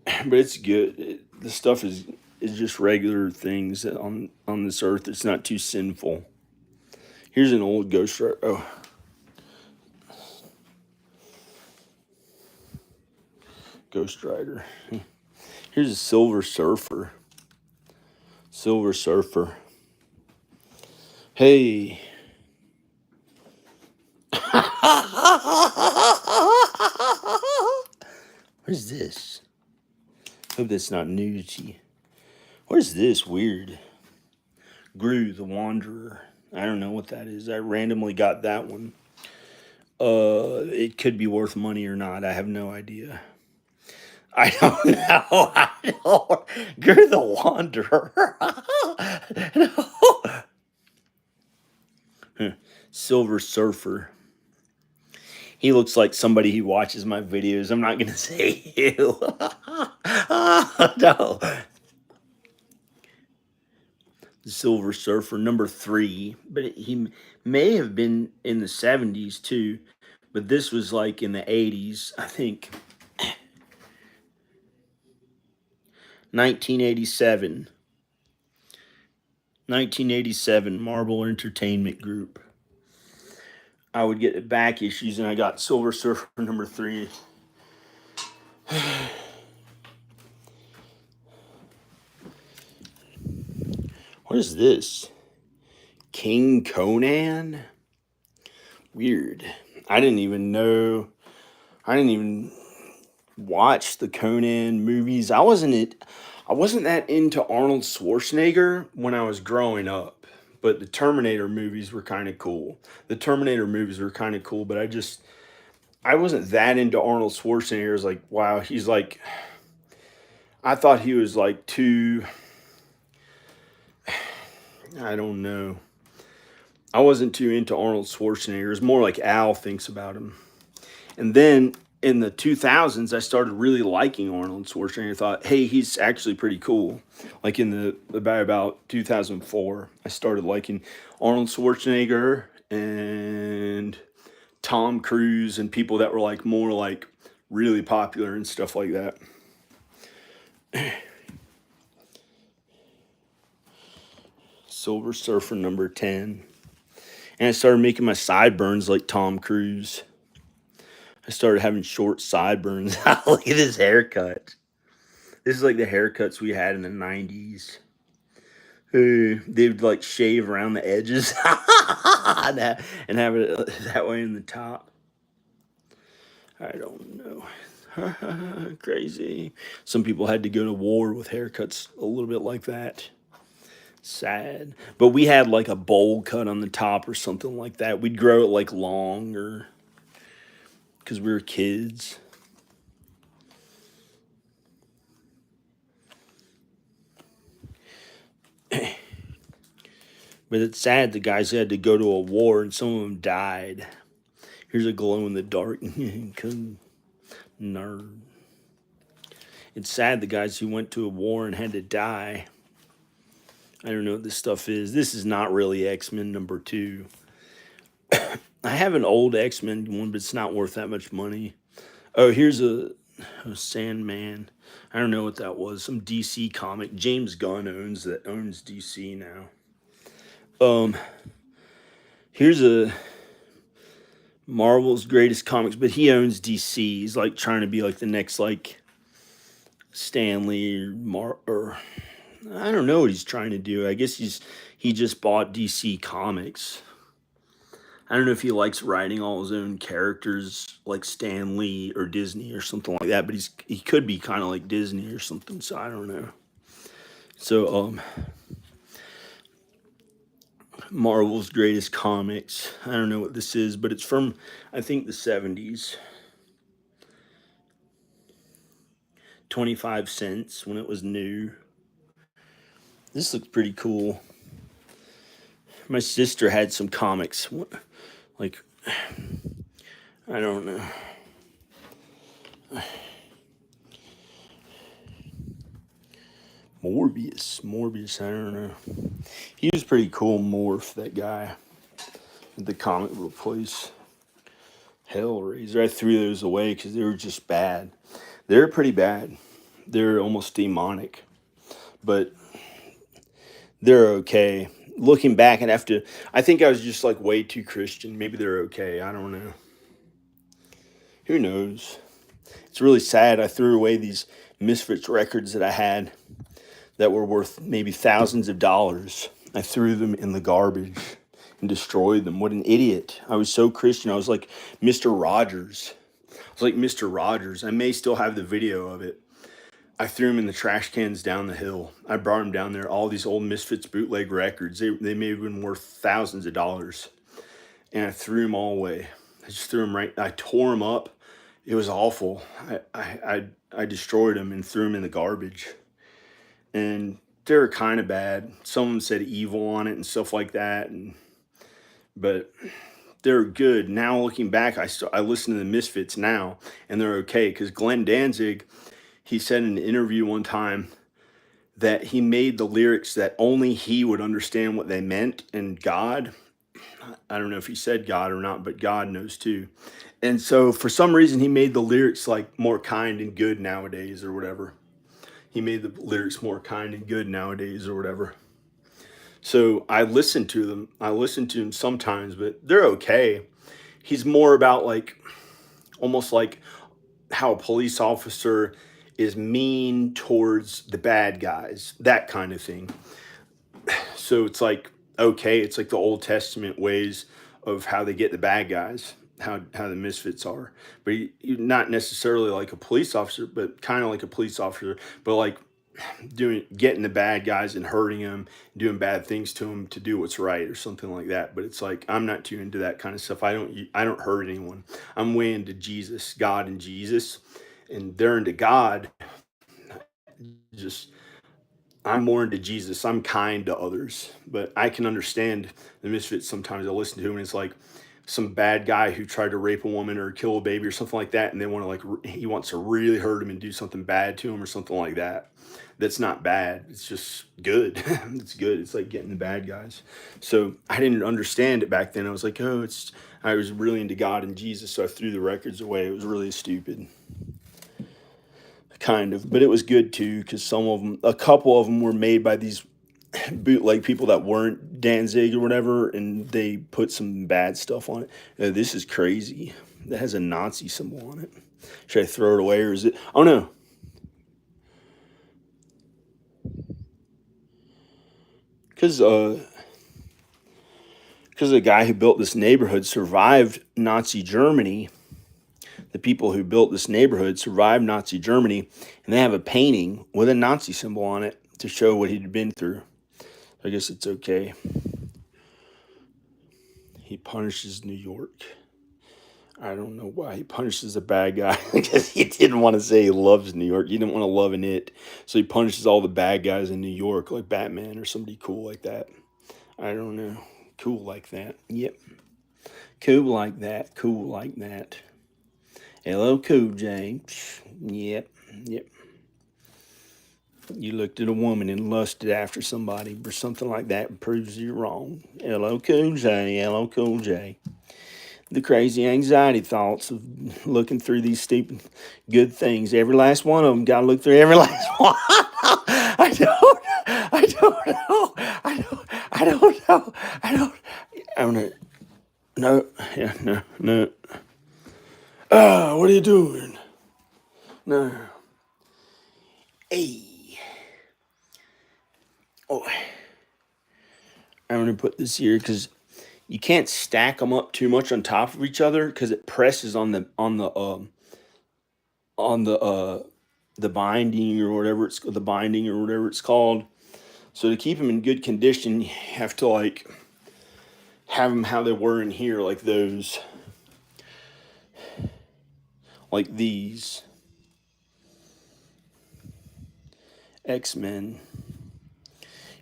But it's good. The stuff is just regular things on this earth. It's not too sinful. Here's an old Ghost Rider. Oh, Ghost Rider. Here's a Silver Surfer. Silver Surfer. Hey. Where's this? Hope that's not nudity. Where's this? Weird. Gru the Wanderer. I don't know what that is. I randomly got that one. It could be worth money or not. I have no idea. I don't know. I don't. Gru the Wanderer. No. Silver Surfer. He looks like somebody who watches my videos. I'm not going to say who. No. Silver Surfer, number 3. But he may have been in the 70s too. But this was like in the 80s, I think. 1987. 1987, Marvel Entertainment Group. I would get back issues, and I got Silver Surfer number 3. What is this? King Conan? Weird. I didn't even know. I didn't even watch the Conan movies. I wasn't that into Arnold Schwarzenegger when I was growing up. But the Terminator movies were kind of cool. But I wasn't that into Arnold Schwarzenegger. I was like, wow, he's like, I thought he was like too, I don't know. I wasn't too into Arnold Schwarzenegger. It was more like Al thinks about him. And then in the 2000s, I started really liking Arnold Schwarzenegger. I thought, hey, he's actually pretty cool. Like about 2004, I started liking Arnold Schwarzenegger and Tom Cruise and people that were like more like really popular and stuff like that. Silver Surfer number 10. And I started making my sideburns like Tom Cruise. I started having short sideburns. Look at this haircut. This is like the haircuts we had in the 90s. They would like shave around the edges and have it that way in the top. I don't know. Crazy. Some people had to go to war with haircuts a little bit like that. Sad. But we had like a bowl cut on the top or something like that. We'd grow it like long or because we were kids. But it's sad the guys had to go to a war and some of them died. Here's a glow in the dark. Nerd. It's sad the guys who went to a war and had to die. I don't know what this stuff is. This is not really X-Men number 2. I have an old X-Men one, but it's not worth that much money. Oh, here's a Sandman. I don't know what that was. Some DC comic. James Gunn owns DC now. Here's a Marvel's Greatest Comics, but he owns DC. He's like trying to be like the next like Stanley or I don't know what he's trying to do. I guess he just bought DC Comics. I don't know if he likes writing all his own characters like Stan Lee or Disney or something like that, but he could be kind of like Disney or something, so I don't know. So Marvel's Greatest Comics. I don't know what this is, but it's from I think the 70s. 25 cents when it was new. This looks pretty cool. My sister had some comics. Like, I don't know. Morbius, I don't know. He was pretty cool, Morph, that guy at the comic book place. Hellraiser, I threw those away because they were just bad. They're pretty bad. They're almost demonic, but they're okay. Looking back, and after, I think I was just like way too Christian. Maybe they're okay. I don't know. Who knows? It's really sad. I threw away these Misfits records that I had that were worth maybe thousands of dollars. I threw them in the garbage and destroyed them. What an idiot. I was so Christian. I was like Mr. Rogers. I was like Mr. Rogers. I may still have the video of it. I threw them in the trash cans down the hill. I brought them down there. All these old Misfits bootleg records. They may have been worth thousands of dollars. And I threw them all away. I just threw them right. I tore them up. It was awful. I destroyed them and threw them in the garbage. And they were kind of bad. Some of them said evil on it and stuff like that. But they're good. Now looking back, I listen to the Misfits now, and they're okay. Because Glenn Danzig, he said in an interview one time that he made the lyrics that only he would understand what they meant, and God, I don't know if he said God or not, but God knows too. And so for some reason, he made the lyrics like more kind and good nowadays or whatever. He made the lyrics more kind and good nowadays or whatever. So I listen to them. I listen to them sometimes, but they're okay. He's more about like almost like how a police officer is mean towards the bad guys, that kind of thing. So it's like, okay, it's like the Old Testament ways of how they get the bad guys, how the Misfits are. But you're not necessarily like a police officer, but kind of like a police officer, but like getting the bad guys and hurting them, doing bad things to them to do what's right or something like that. But it's like I'm not too into that kind of stuff. I don't hurt anyone. I'm way into Jesus, God, and Jesus, and they're into God. Just I'm more into Jesus. I'm kind to others, but I can understand the Misfits. Sometimes I listen to him and it's like some bad guy who tried to rape a woman or kill a baby or something like that, and they want to he wants to really hurt him and do something bad to him or something like that. That's not bad. It's just good. It's good. It's like getting the bad guys. So I didn't understand it back then. I was like, oh, it's. I was really into God and Jesus, so I threw the records away. It was really stupid, kind of, but it was good too because a couple of them were made by these bootleg people that weren't Danzig or whatever, and they put some bad stuff on it. This is crazy. That has a Nazi symbol on it. Should I throw it away or is it? Oh no. Because the guy who built this neighborhood survived Nazi Germany. The people who built this neighborhood survived Nazi Germany, and they have a painting with a Nazi symbol on it to show what he'd been through. I guess it's okay. He punishes New York. I don't know why he punishes a bad guy. Because he didn't want to say he loves New York. He didn't want to love in it. So he punishes all the bad guys in New York, like Batman or somebody cool like that. I don't know. Cool like that. Yep. Cool like that. Cool like that. Hello, Cool J. Yep. Yep. You looked at a woman and lusted after somebody or something like that proves you're wrong. Hello, Cool J. Hello, Cool J. The crazy anxiety thoughts of looking through these stupid good things. Every last one of them got to look through every last one. I don't know. I don't know. I don't know. No, yeah, no. What are you doing? No. Hey. Oh. I'm going to put this here because you can't stack them up too much on top of each other because it presses on the binding or whatever it's called. So to keep them in good condition, you have to like have them how they were in here, like those, like these X-Men.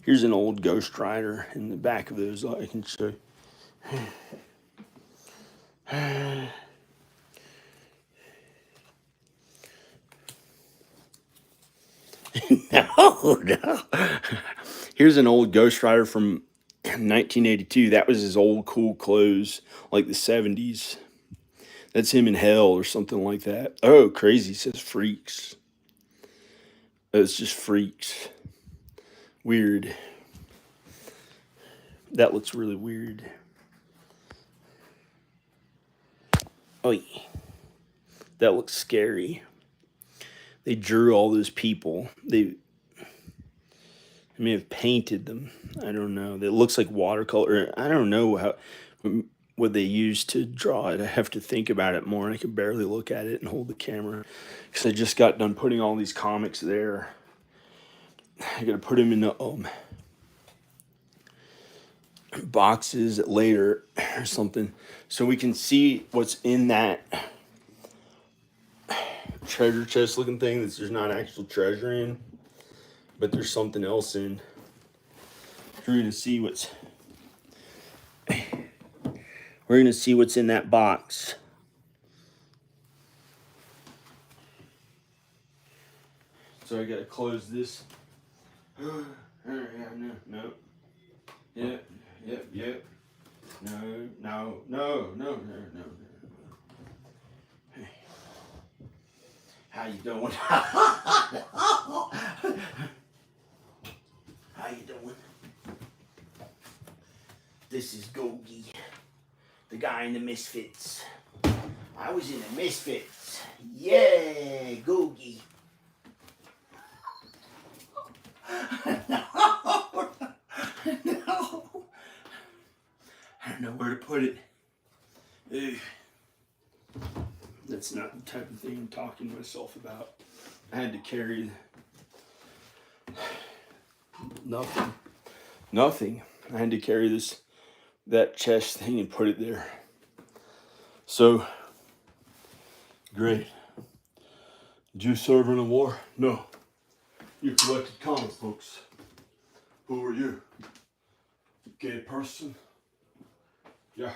Here's an old Ghost Rider in the back of those. I can show you. No. Here's an old Ghost Rider from 1982. That was his old cool clothes, like the 70s. That's him in hell or something like that. Oh, crazy. It says freaks. Oh, it's just freaks. Weird. That looks really weird. Oh, yeah. That looks scary. They drew all those people. They may have painted them. I don't know. It looks like watercolor. I don't know what they used to draw it. I have to think about it more, and I can barely look at it and hold the camera because I just got done putting all these comics there. I got to put them in the boxes later or something so we can see what's in that treasure chest looking thing that there's not actual treasure in, but there's something else in. We're gonna see what's in that box. So I gotta close this. No. Yep. No. Hey. How you doing? How you doing? This is Gogi, the guy in the Misfits. I was in the Misfits. Yeah, Gogi. No. I don't know where to put it. Ugh. That's not the type of thing I'm talking to myself about. I had to carry nothing. I had to carry that chest thing and put it there. So, great. Did you serve in a war? No. You collected comic books. Who are you? Gay person? Yeah.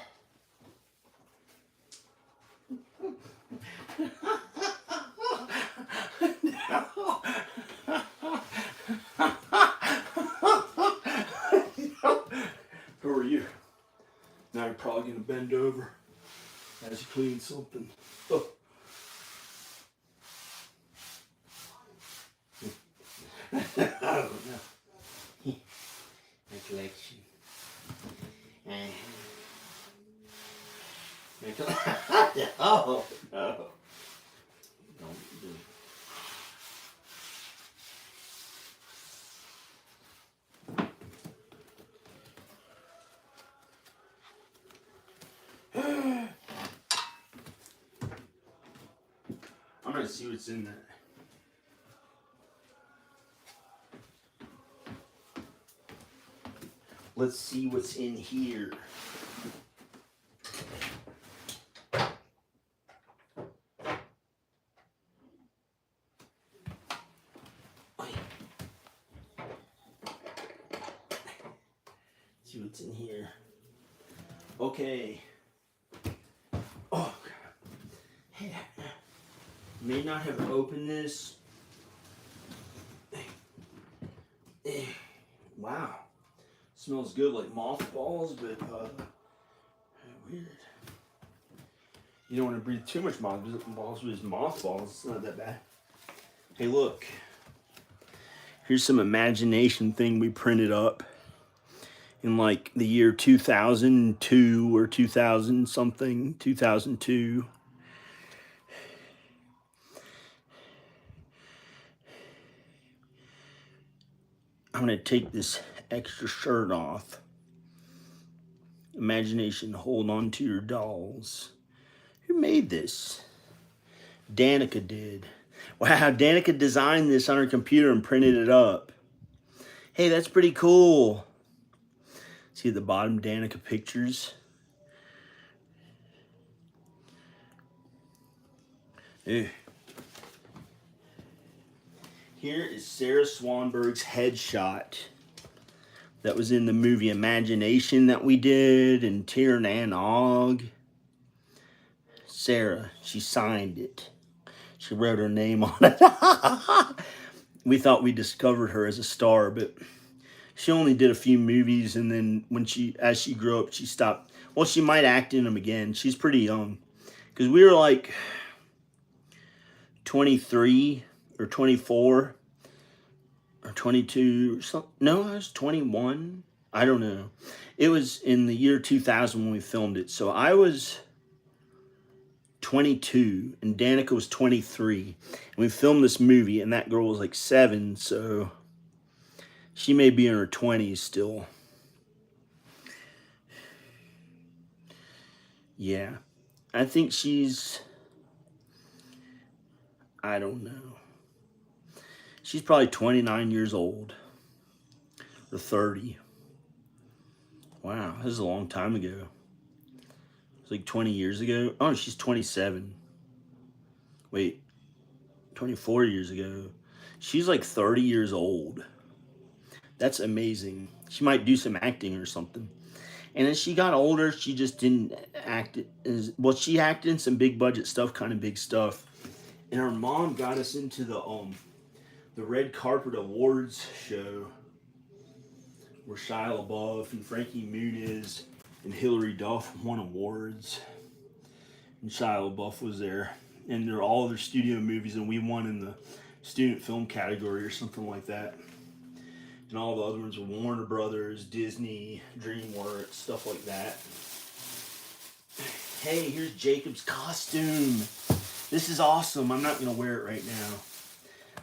Who are you? Now you're probably going to bend over as you clean something. Oh. Oh, no. My collection. Oh, no. Don't do it. I'm going to see what's in that. Let's see what's in here. See what's in here. Okay. Oh, hey, may not have opened this. Wow. Smells good, like mothballs, but weird. You don't want to breathe too much mothballs with mothballs. It's not that bad. Hey, look. Here's some imagination thing we printed up in like the year 2002 or 2000 something, 2002. I'm going to take this extra shirt off. Imagination, hold on to your dolls. Who made this? Danica did. Wow, Danica designed this on her computer and printed it up. Hey, that's pretty cool. See at the bottom, Danica Pictures. Ew. Here is Sarah Swanberg's headshot. that was in the movie Imagination that we did, and Tir and Og. Sarah, she signed it. She wrote her name on it. We thought we discovered her as a star, but she only did a few movies, and then as she grew up, she stopped. Well, she might act in them again. She's pretty young, because we were like 23 or 24 or 22 or something. No, I was 21. I don't know. It was in the year 2000 when we filmed it. So I was 22 and Danica was 23. And we filmed this movie, and that girl was like 7. So she may be in her 20s still. Yeah. I think I don't know. She's probably 29 years old or 30. Wow, this is a long time ago. It's like 20 years ago. Oh, she's 27. Wait, 24 years ago. She's like 30 years old. That's amazing. She might do some acting or something. And as she got older, she just didn't act as well. She acted in some big budget stuff, kind of big stuff. And her mom got us into the red carpet awards show where Shia LaBeouf and Frankie Muniz and Hilary Duff won awards. And Shia LaBeouf was there. And they're all their studio movies, and we won in the student film category or something like that. And all the other ones were Warner Brothers, Disney, DreamWorks, stuff like that. Hey, here's Jacob's costume. This is awesome. I'm not going to wear it right now.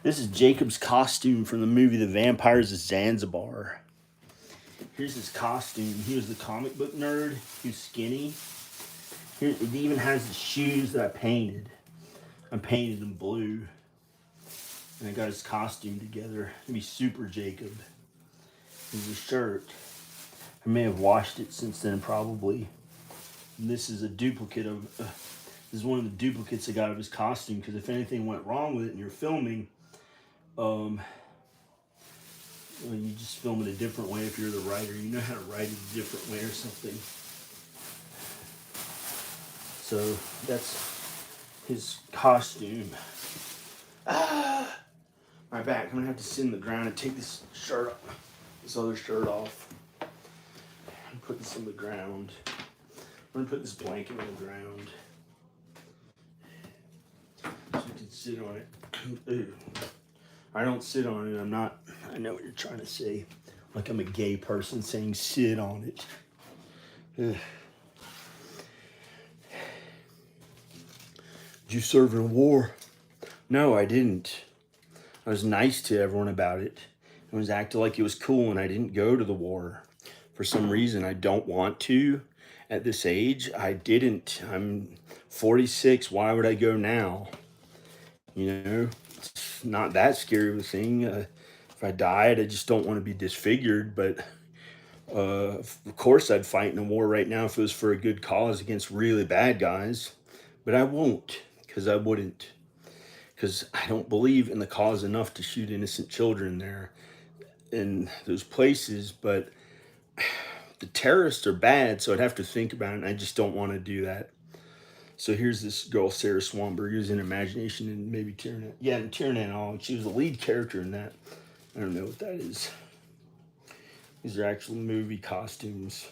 This is Jacob's costume from the movie The Vampires of Zanzibar. Here's his costume. He was the comic book nerd. He was skinny. Here, it even has the shoes that I painted. I painted them blue. And I got his costume together. It'd be Super Jacob. Here's his shirt. I may have washed it since then, probably. And this is a duplicate of... this is one of the duplicates I got of his costume, because if anything went wrong with it and you're filming, well, you just film it a different way if you're the writer. You know how to write it a different way or something. So that's his costume. My back. I'm gonna have to sit in the ground and take this other shirt off. And put this on the ground. I'm gonna put this blanket on the ground so you can sit on it. I don't sit on it. I know what you're trying to say. Like I'm a gay person saying sit on it. Did you serve in a war? No, I didn't. I was nice to everyone about it. I was acting like it was cool, and I didn't go to the war. For some reason, I don't want to. At this age, I didn't. I'm 46. Why would I go now? You know, it's not that scary of a thing. If I died, I just don't want to be disfigured. But of course, I'd fight in a war right now if it was for a good cause against really bad guys. But I won't, because I wouldn't. Because I don't believe in the cause enough to shoot innocent children there in those places. But the terrorists are bad, so I'd have to think about it, and I just don't want to do that. So here's this girl, Sarah Swanberg, who's in Imagination and maybe Tiernan. Yeah, and Tiernan All. She was the lead character in that. I don't know what that is. These are actual movie costumes.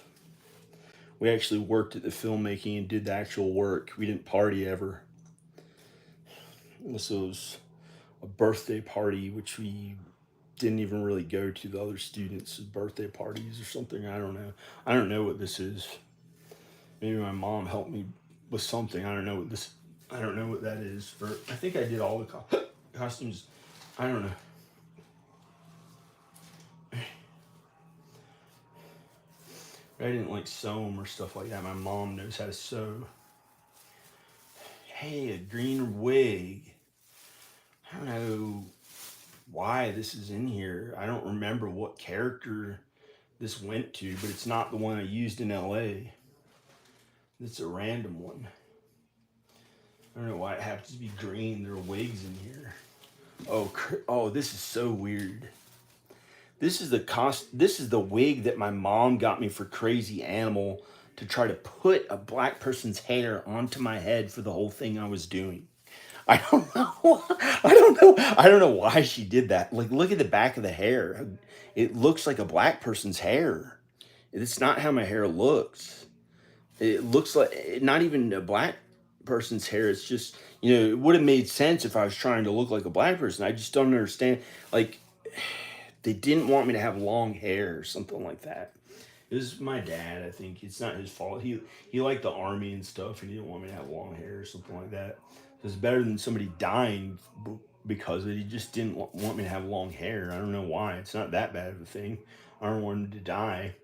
We actually worked at the filmmaking and did the actual work. We didn't party ever. This was a birthday party, which we didn't even really go to the other students' birthday parties or something. I don't know. I don't know what this is. Maybe my mom helped me with something. I don't know what that is. I think I did all the costumes. I don't know. I didn't like sew them or stuff like that. My mom knows how to sew. Hey, a green wig. I don't know why this is in here. I don't remember what character this went to, but it's not the one I used in LA. It's a random one. I don't know why it happens to be green. There are wigs in here. Oh, this is so weird. This is this is the wig that my mom got me for Crazy Animal to try to put a black person's hair onto my head for the whole thing I was doing. I don't know. I don't know. I don't know why she did that. Like, look at the back of the hair. It looks like a black person's hair. It's not how my hair looks. It looks like not even a black person's hair. It's just, it would have made sense if I was trying to look like a black person. I just don't understand. Like, they didn't want me to have long hair or something like that. It was my dad, I think. It's not his fault. He liked the army and stuff, and he didn't want me to have long hair or something like that. It's better than somebody dying because of it. He just didn't want me to have long hair. I don't know why. It's not that bad of a thing. I don't want him to die.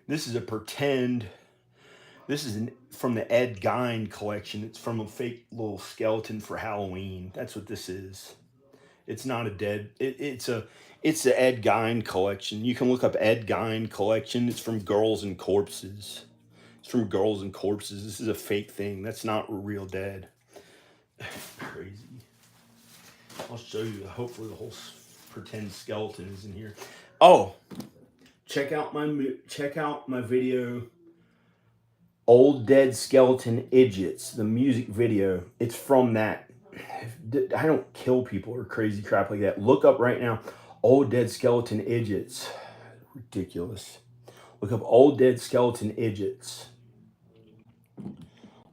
This is a pretend. This is from the Ed Gein collection. It's from a fake little skeleton for Halloween. That's what this is. It's not a dead. It's the Ed Gein collection. You can look up Ed Gein collection. It's from Girls and Corpses. It's from Girls and Corpses. This is a fake thing. That's not real dead. Crazy. I'll show you. Hopefully the whole pretend skeleton is in here. Oh, check out my video. Old Dead Skeleton Idiots, the music video. It's from that. I don't kill people or crazy crap like that. Look up right now, Old Dead Skeleton Idiots. Ridiculous. Look up Old Dead Skeleton Idiots.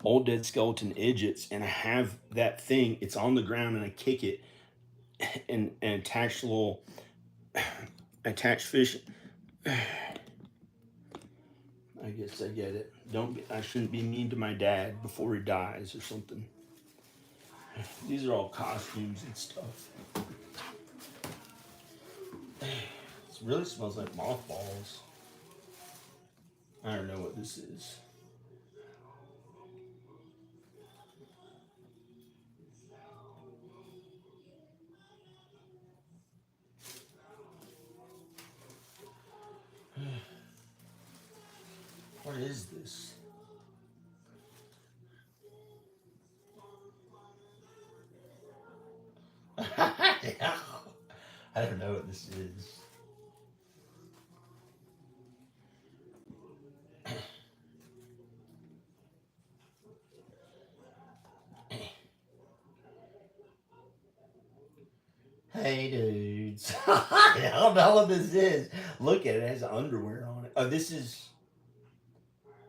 Old Dead Skeleton Idiots, and I have that thing. It's on the ground, and I kick it, and attach little attach fish. I guess I get it. I shouldn't be mean to my dad before he dies or something. These are all costumes and stuff. It really smells like mothballs. I don't know what this is. What is this? I don't know what this is. Hey dudes. I don't know what this is. Look at it. It has underwear on it. Oh, this is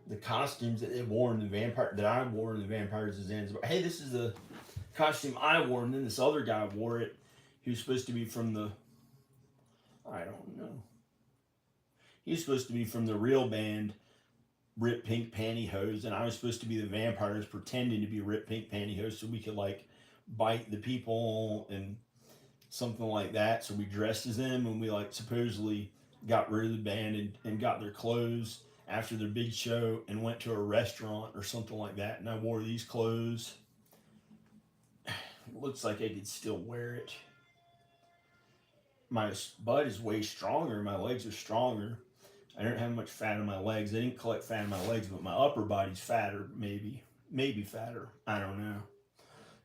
the costumes that they wore in that I wore in the Vampires of Zanzibar. Hey, this is the costume I wore, and then this other guy wore it. He was supposed to be from the I don't know. He was supposed to be from the real band Rip Pink Pantyhose, and I was supposed to be the vampires pretending to be Rip Pink Pantyhose so we could like bite the people and something like that. So we dressed as them, and we like supposedly got rid of the band and got their clothes after their big show and went to a restaurant or something like that. And I wore these clothes. It looks like I could still wear it. My butt is way stronger. My legs are stronger. I don't have much fat on my legs. I didn't collect fat on my legs, but my upper body's fatter, maybe fatter. I don't know.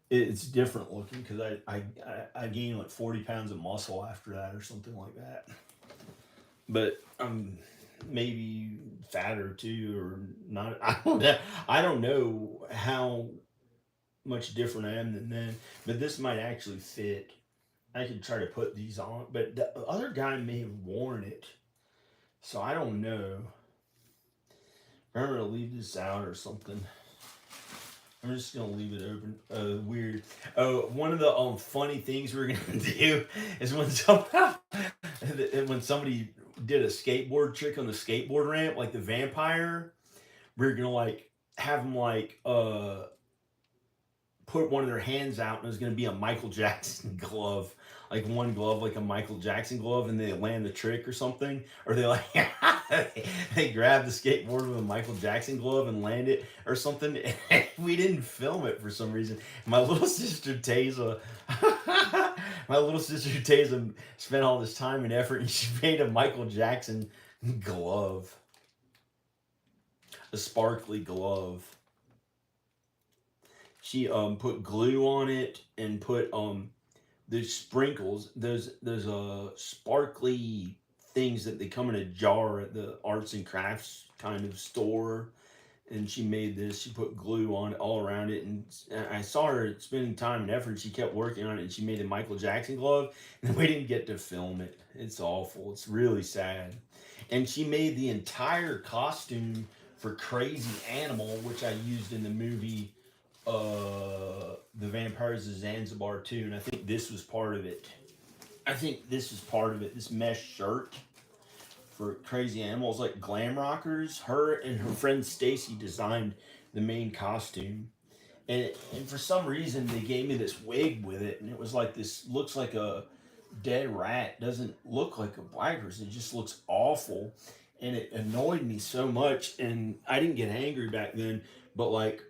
It's different looking because I gained like 40 pounds of muscle after that or something like that. But I'm maybe fatter too, or not. I don't know how much different I am than then. But this might actually fit. I could try to put these on, but the other guy may have worn it, so I don't know. I'm gonna leave this out or something. I'm just gonna leave it open. Weird. Oh, one of the funny things we're gonna do is when somebody did a skateboard trick on the skateboard ramp, like the vampire, we're gonna like have them like put one of their hands out, and it was going to be a Michael Jackson glove, like one glove, like a Michael Jackson glove, and they land the trick or something, or they like they grab the skateboard with a Michael Jackson glove and land it or something. We didn't film it for some reason. My little sister Taza, spent all this time and effort, and she made a Michael Jackson glove, a sparkly glove. She put glue on it and put the sprinkles, those sparkly things that they come in a jar at the arts and crafts kind of store. And she made this. She put glue on it all around it, and I saw her spending time and effort. She kept working on it, and she made a Michael Jackson glove, and we didn't get to film it. It's awful. It's really sad. And she made the entire costume for Crazy Animal, which I used in the movie The Vampires of Zanzibar too, and I think this was part of it. I think this is part of it. This mesh shirt for Crazy Animals, like glam rockers. Her and her friend Stacy designed the main costume, and for some reason they gave me this wig with it, and it was like this. Looks like a dead rat. Doesn't look like a black person. It just looks awful, and it annoyed me so much. And I didn't get angry back then, but like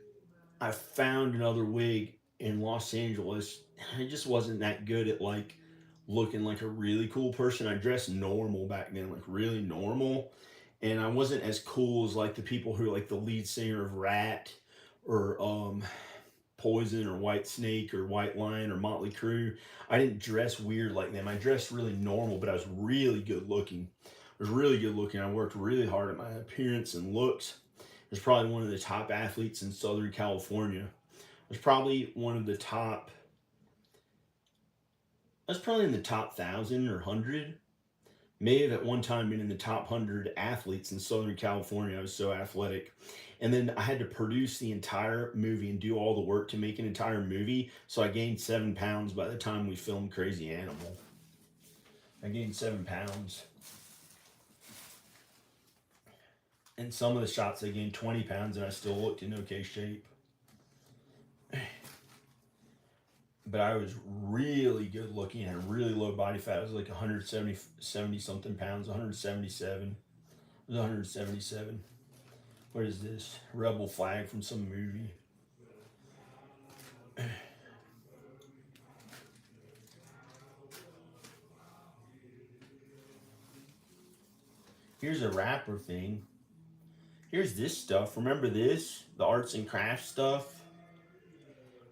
I found another wig in Los Angeles. I just wasn't that good at like looking like a really cool person. I dressed normal back then, like really normal. And I wasn't as cool as like the people who are like the lead singer of Rat or Poison or White Snake or White Lion or Motley Crue. I didn't dress weird like them. I dressed really normal, but I was really good looking. I was really good looking. I worked really hard at my appearance and looks. I was probably one of the top athletes in Southern California. I was probably one of the top. I was probably in the top 1,000 or 100. May have at one time been in the top 100 athletes in Southern California. I was so athletic. And then I had to produce the entire movie and do all the work to make an entire movie. So I gained 7 pounds by the time we filmed Crazy Animal. I gained 7 pounds. In some of the shots, I gained 20 pounds and I still looked in okay shape. But I was really good looking. I had really low body fat. I was like 170 something pounds, 177. It was 177. What is this? Rebel flag from some movie. Here's a rapper thing. Here's this stuff. Remember this? The arts and crafts stuff.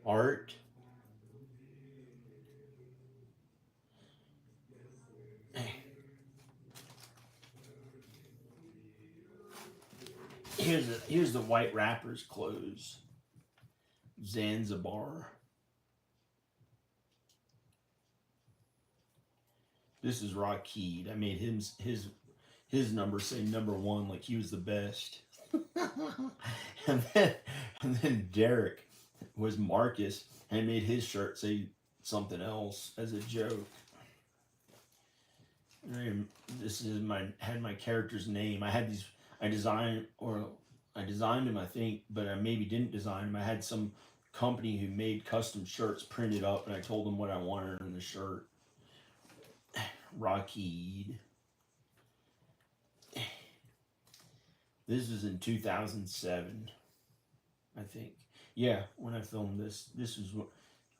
Art. Here's the white rapper's clothes. Zanzibar. This is Rakid. I made his number say number 1, like he was the best. and then and then Derek was Marcus, and I made his shirt say something else as a joke. This is my character's name. I had these. I designed them, I think, but I maybe didn't design them. I had some company who made custom shirts printed up, and I told them what I wanted in the shirt. Rakid. This was in 2007, I think. Yeah, when I filmed this. This was what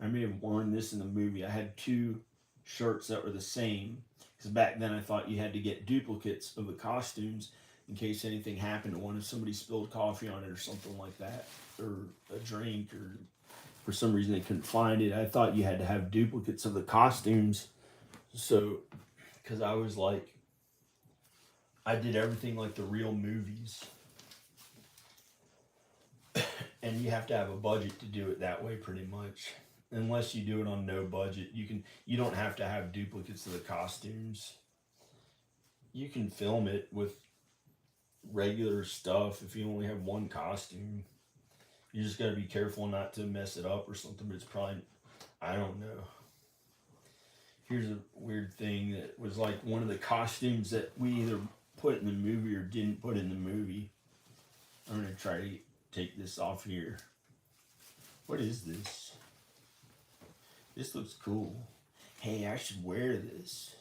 I may have worn this in the movie. I had 2 shirts that were the same. Because back then I thought you had to get duplicates of the costumes in case anything happened to one, if somebody spilled coffee on it or something like that, or a drink, or for some reason they couldn't find it. I thought you had to have duplicates of the costumes. So, because I was like, I did everything like the real movies. And you have to have a budget to do it that way pretty much. Unless you do it on no budget, you don't have to have duplicates of the costumes. You can film it with regular stuff if you only have one costume. You just got to be careful not to mess it up or something, but it's probably, I don't know. Here's a weird thing that was like one of the costumes that we either put in the movie or didn't put in the movie. I'm going to try to take this off here. What is this? This looks cool. Hey, I should wear this.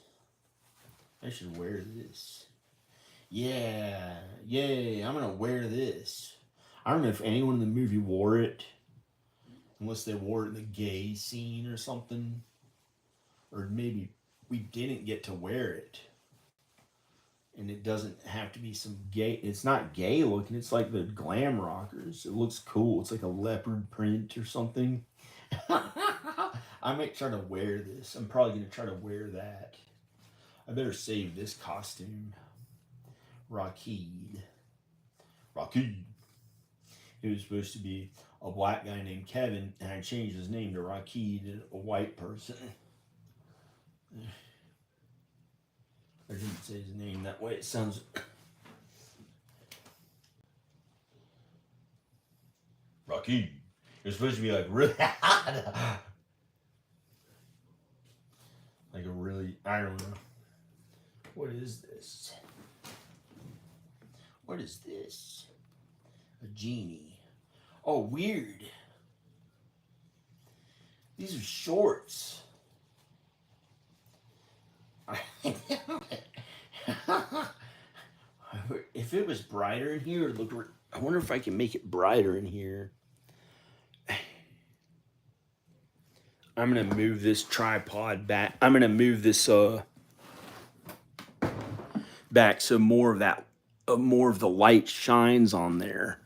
I should wear this. Yeah, yay, I'm gonna wear this. I don't know if anyone in the movie wore it, unless they wore it in the gay scene or something. Or maybe we didn't get to wear it. And it doesn't have to be some gay, it's not gay looking, it's like the glam rockers. It looks cool, it's like a leopard print or something. I might try to wear this. I'm probably gonna try to wear that. I better save this costume. Rakid. Rakid. He was supposed to be a black guy named Kevin, and I changed his name to Rakid, a white person. I didn't say his name that way. It sounds... Rakid. You're supposed to be like really... like a really... I don't know. What is this? What is this? A genie. Oh, weird. These are shorts. If it was brighter in here, it looked... I wonder if I can make it brighter in here. I'm going to move this tripod back. I'm going to move this back so more of that... more of the light shines on there.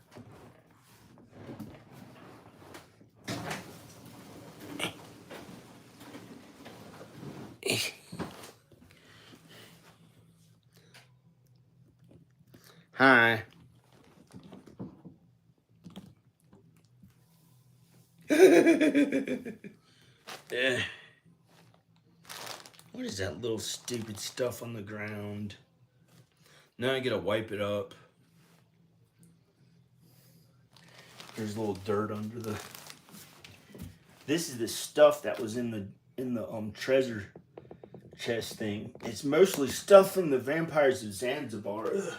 Hi. What is that little stupid stuff on the ground? Now I gotta wipe it up. There's a little dirt under the... This is the stuff that was in the treasure chest thing. It's mostly stuff from the Vampires of Zanzibar. Ugh.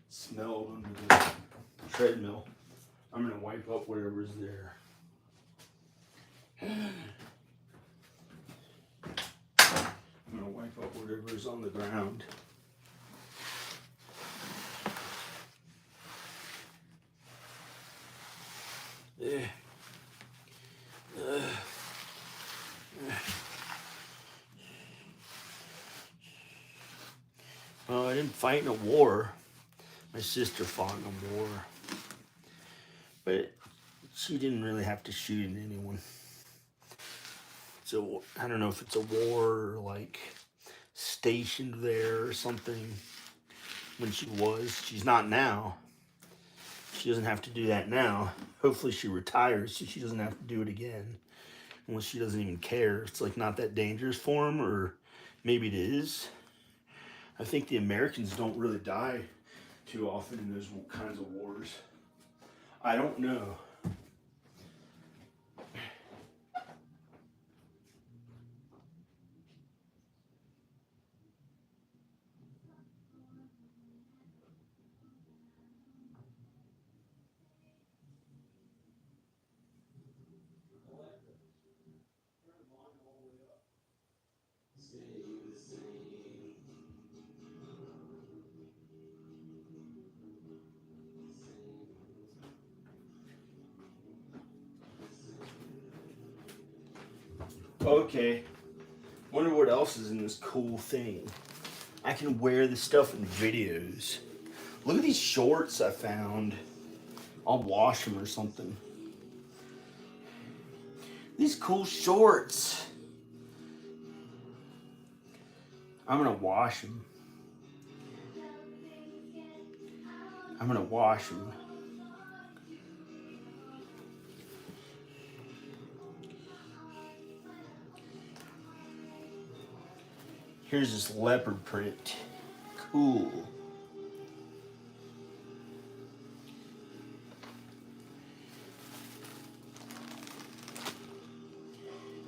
Smelled under the treadmill. I'm gonna wipe up whatever's there. I'm gonna wipe up whatever's on the ground. Well, I didn't fight in a war. My sister fought in a war. But she didn't really have to shoot at anyone. So I don't know if it's a war or like stationed there or something when she was. She's not now. She doesn't have to do that now. Hopefully she retires so she doesn't have to do it again. Unless she doesn't even care. It's like not that dangerous for them, or maybe it is. I think the Americans don't really die too often in those kinds of wars. I don't know. Okay. Wonder what else is in this cool thing. I can wear this stuff in videos. Look at these shorts I found. I'll wash them or something. These cool shorts. I'm gonna wash them. I'm gonna wash them. Here's this leopard print. Cool.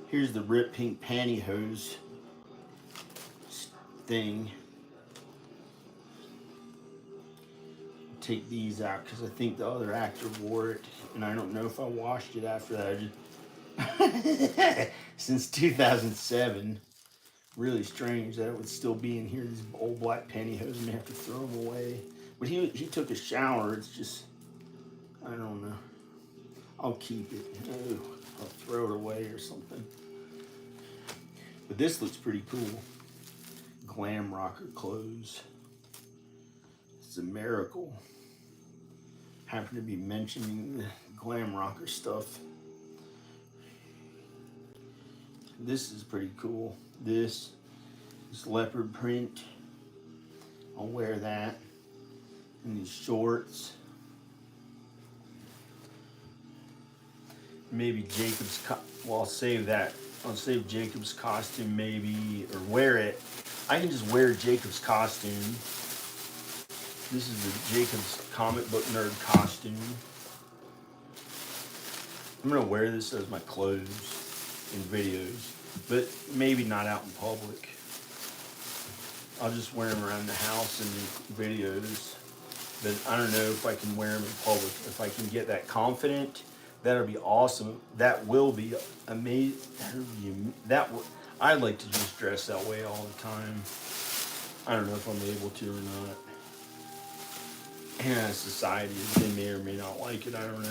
Here's the ripped pink pantyhose thing. Take these out because I think the other actor wore it, and I don't know if I washed it after that. I just since 2007. Really strange that it would still be in here. These old black pantyhose, and have to throw them away. But he took a shower. It's just, I don't know. I'll keep it. Oh, I'll throw it away or something. But this looks pretty cool. Glam rocker clothes. It's a miracle. Happen to be mentioning the glam rocker stuff. This is pretty cool. This This leopard print. I'll wear that. And these shorts. Maybe Jacob's, well, I'll save that. I'll save Jacob's costume maybe, or wear it. I can just wear Jacob's costume. This is the Jacob's comic book nerd costume. I'm gonna wear this as my clothes in videos, but maybe not out in public. I'll just wear them around the house in videos, but I don't know if I can wear them in public. If I can get that confident, that'll be awesome. That will be amazing. I'd like to just dress that way all the time. I don't know if I'm able to or not. And society, they may or may not like it. I don't know.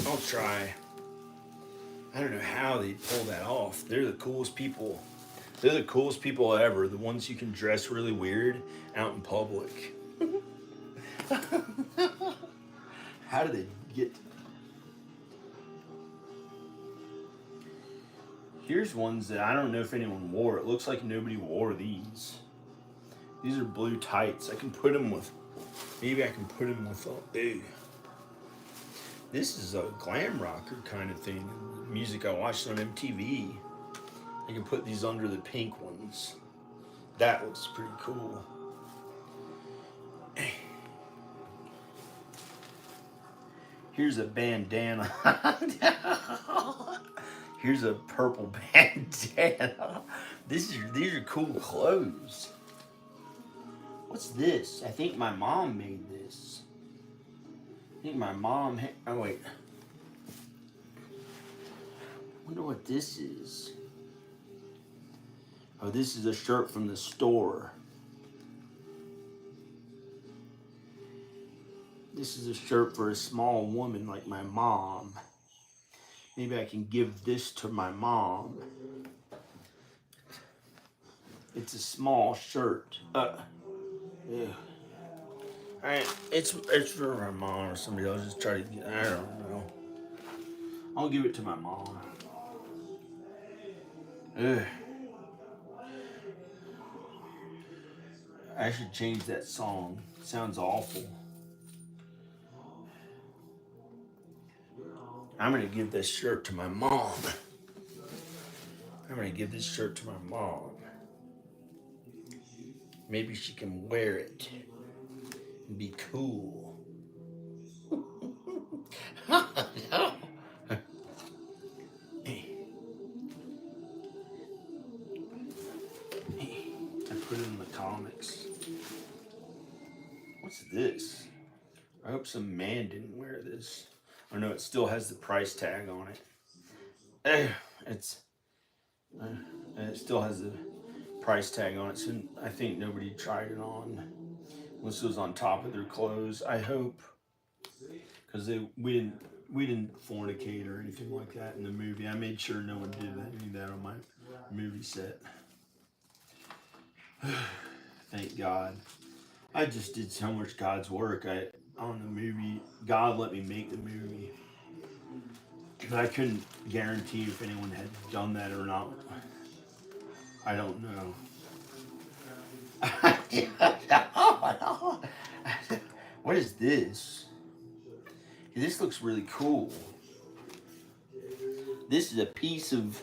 I'll try. I don't know how they pull that off. They're the coolest people. They're the coolest people ever. The ones you can dress really weird out in public. How do they get? Here's ones that I don't know if anyone wore. It looks like nobody wore these. These are blue tights. I can put them with, maybe I can put them with, ooh. This is a glam rocker kind of thing. Music I watched on MTV. I can put these under the pink ones. That looks pretty cool. Here's a bandana. Here's a purple bandana. These are cool clothes. What's this? I think my mom made this. I think my mom oh wait. I wonder what this is. Oh, this is a shirt from the store. This is a shirt for a small woman like my mom. Maybe I can give this to my mom. It's a small shirt. Yeah. Alright, it's for my mom or somebody else. Just try to get, I don't know. I'll give it to my mom. Ugh. I should change that song. It sounds awful. I'm gonna give this shirt to my mom. I'm gonna give this shirt to my mom. Maybe she can wear it and be cool. I put it in the comics. What's this? I hope some man didn't wear this. Oh no, it still has the price tag on it. It still has the price tag on it, so I think nobody tried it on unless it was on top of their clothes. I hope, because we didn't fornicate or anything like that in the movie. I made sure no one did any of that on my movie set. Thank God. I just did so much God's work on the movie. God let me make the movie. But I couldn't guarantee if anyone had done that or not. I don't know. What is this? This looks really cool. This is a piece of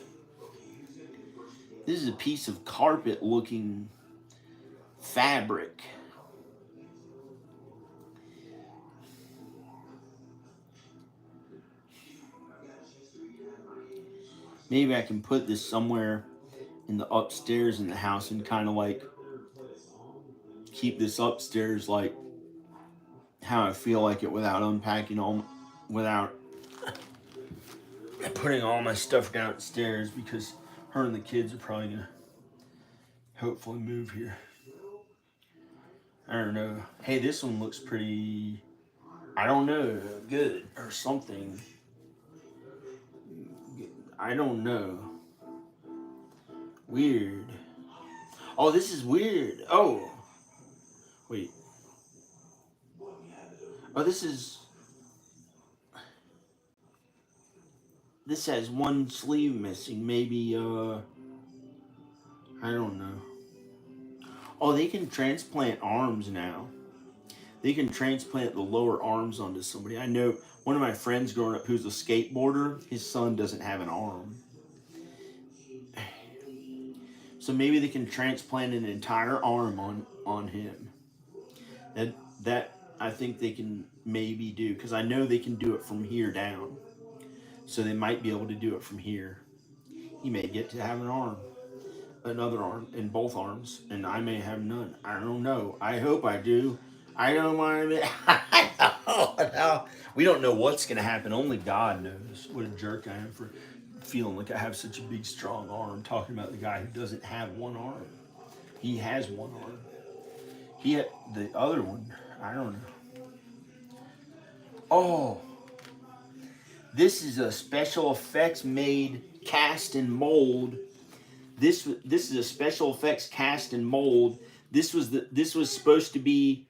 carpet looking fabric. Maybe I can put this somewhere in the upstairs in the house and kind of like keep this upstairs like how I feel like it without unpacking without putting all my stuff downstairs, because her and the kids are probably gonna hopefully move here. I don't know. Hey, this one looks pretty, I don't know, good or something. I don't know. Weird. Oh, this is weird. Oh. Wait. Oh, this has one sleeve missing. Maybe, I don't know. Oh, they can transplant arms now. They can transplant the lower arms onto somebody. I know one of my friends growing up who's a skateboarder, his son doesn't have an arm. So maybe they can transplant an entire arm on him. That that I think they can maybe do, because I know they can do it from here down. So they might be able to do it from here. He may get to have an arm, another arm, and both arms, and I may have none. I don't know. I hope I do. I don't want to be. I don't know. We don't know what's going to happen. Only God knows. What a jerk I am for feeling like I have such a big, strong arm. Talking about the guy who doesn't have one arm. He has one arm. He had the other one. I don't know. Oh, this is a special effects made cast and mold. This is a special effects cast and mold. This was supposed to be.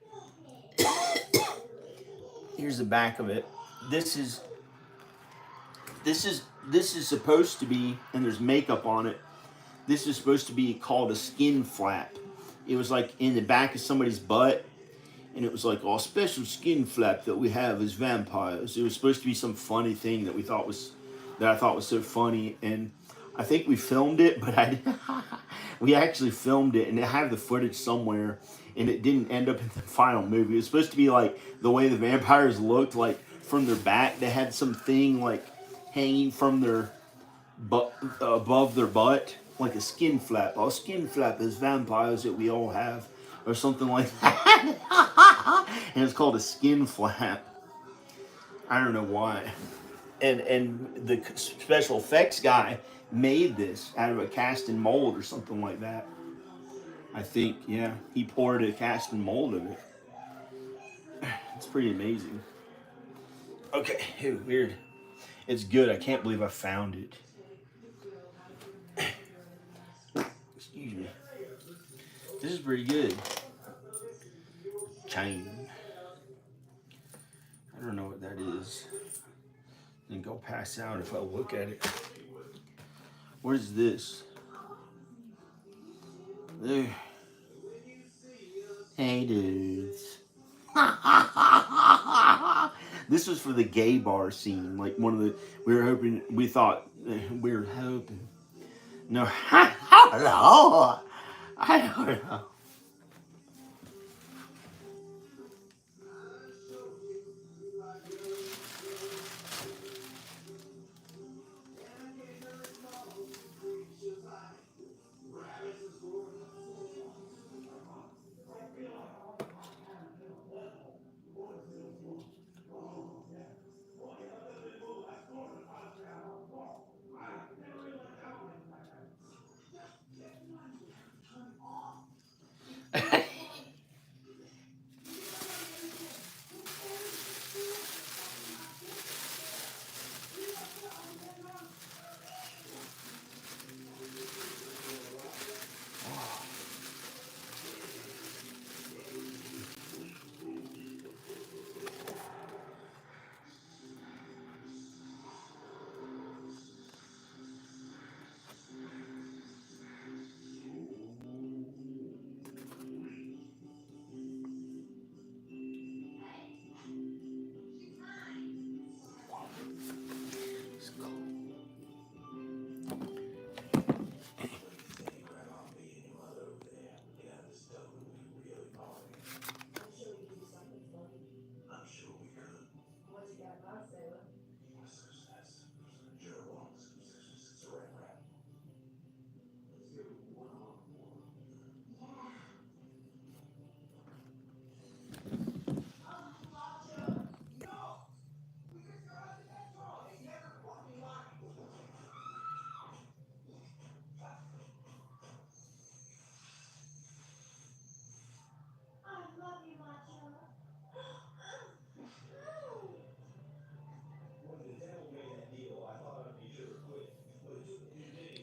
Here's the back of it. This is this is supposed to be, and there's makeup on it. This is supposed to be called a skin flap. It was like in the back of somebody's butt, and it was like, oh, special skin flap that we have as vampires. It was supposed to be some funny thing that I thought was so funny, and I think we filmed it, but we actually filmed it, and I have the footage somewhere, and it didn't end up in the final movie. It was supposed to be like the way the vampires looked, like from their back. They had something like hanging from their butt, above their butt, like a skin flap. Oh, skin flap is vampires that we all have, or something like that. And it's called a skin flap. I don't know why. And the special effects guy made this out of a cast and mold or something like that. I think, yeah, he poured a cast and mold of it. It's pretty amazing. Okay, ew, weird. It's good. I can't believe I found it. Excuse me. This is pretty good. Chain. I don't know what that is. I think I'll pass out if I look at it. What is this? There. Hey, dudes. This was for the gay bar scene. Like one of the, we thought, we were hoping. No, I don't know. I don't know.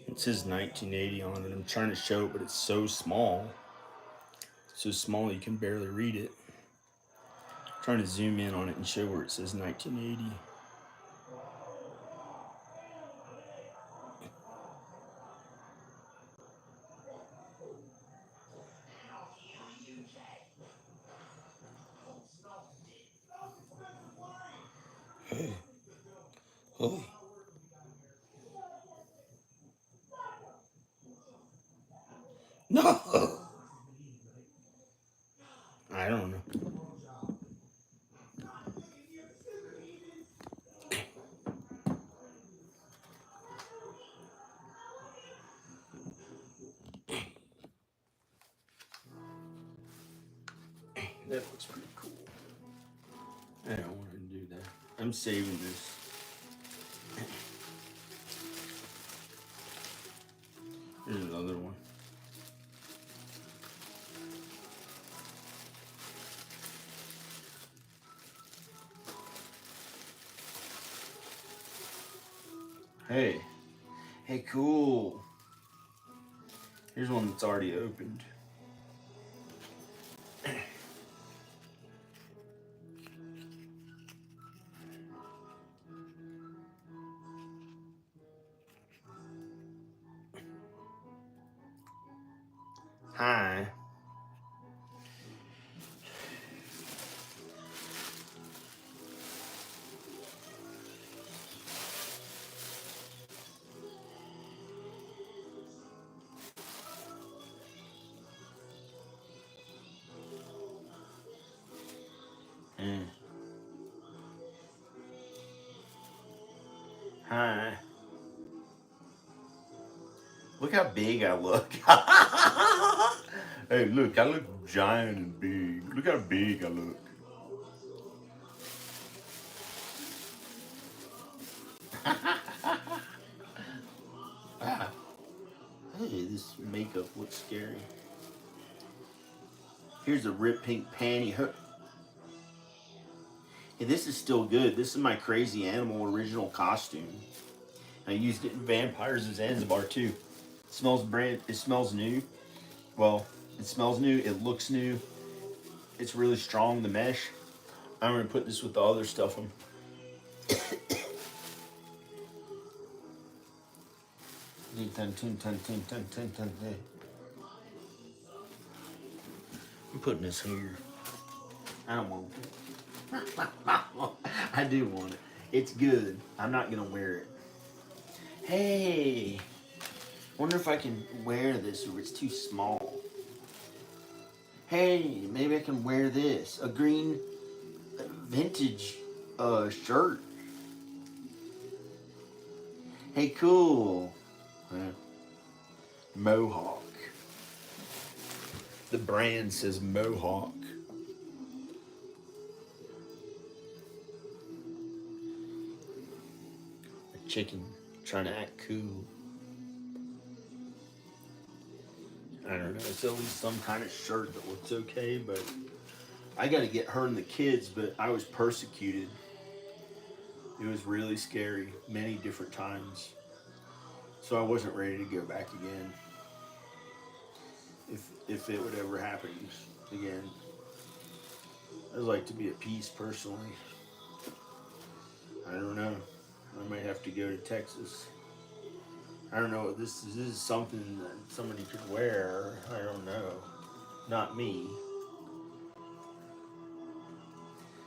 It says 1980 on it. I'm trying to show it, but it's so small. So small you can barely read it. I'm trying to zoom in on it and show where it says 1980. No. I don't know. That looks pretty cool. I don't want to do that. I'm saving this. Here's another one. Hey. Hey, cool. Here's one that's already opened. Hi. Mm. Hi. Look how big I look. Hey, look, I look giant and big. Look how big I look. Ah. Hey, this makeup looks scary. Here's a rip pink pantyhose. Hey, this is still good. This is my crazy animal original costume. I used it in Vampires of Zanzibar too. It smells brand. It smells new. Well, it smells new. It looks new. It's really strong. The mesh. I'm gonna put this with the other stuff. I'm putting this here. I don't want it. I do want it. It's good. I'm not gonna wear it. Hey, wonder if I can wear this or it's too small. Hey, maybe I can wear this. A green vintage shirt. Hey, cool. Mohawk. The brand says Mohawk. A chicken trying to act cool. I don't know. It's at least some kind of shirt that looks okay, but I got to get her and the kids, but I was persecuted. It was really scary many different times. So I wasn't ready to go back again. If it would ever happen again. I'd like to be at peace personally. I don't know. I might have to go to Texas. I don't know. This is something that somebody could wear. I don't know. Not me.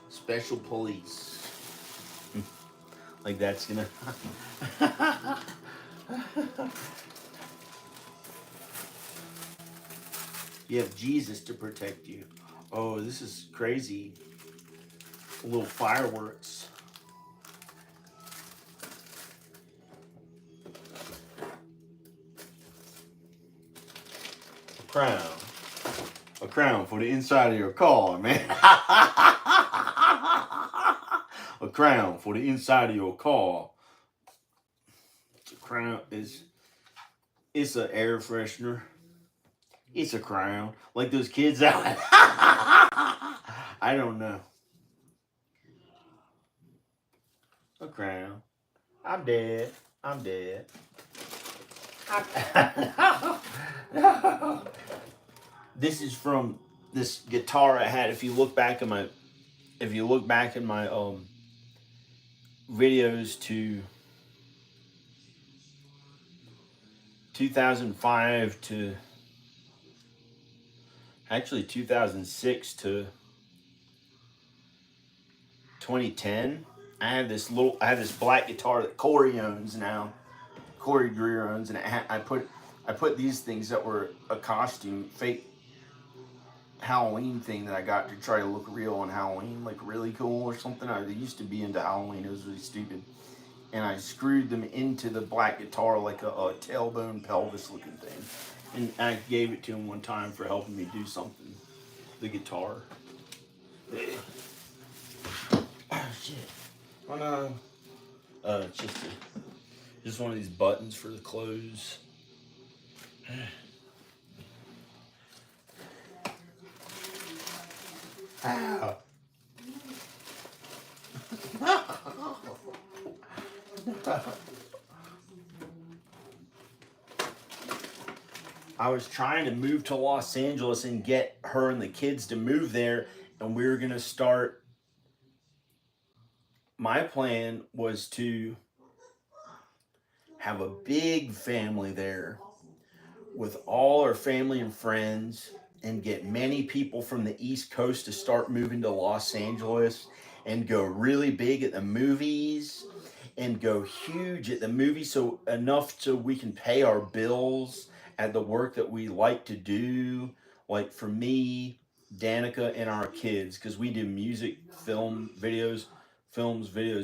Special police. Like that's gonna. You have Jesus to protect you. Oh, this is crazy. Little fireworks. A crown. A crown for the inside of your car, man. A crown for the inside of your car. It's a crown. It's an air freshener. It's a crown. Like those kids out. I don't know. A crown. I'm dead. I'm dead. This is from this guitar I had. If you look back in my videos to 2005 to actually 2006 to 2010, I have this black guitar that Corey owns now. Corey Greer owns, and I I put these things that were a costume, fake Halloween thing that I got to try to look real on Halloween, like really cool or something. I used to be into Halloween. It was really stupid. And I screwed them into the black guitar like a tailbone pelvis looking thing. And I gave it to him one time for helping me do something. The guitar. Oh shit. Oh no. It's just one of these buttons for the clothes. Ow. I was trying to move to Los Angeles and get her and the kids to move there, and we were gonna start. My plan was to have a big family there with all our family and friends and get many people from the East Coast to start moving to Los Angeles and go really big at the movies and go huge at the movies, so enough so we can pay our bills at the work that we like to do. Like for me, Danica, and our kids, because we do music, films, videos,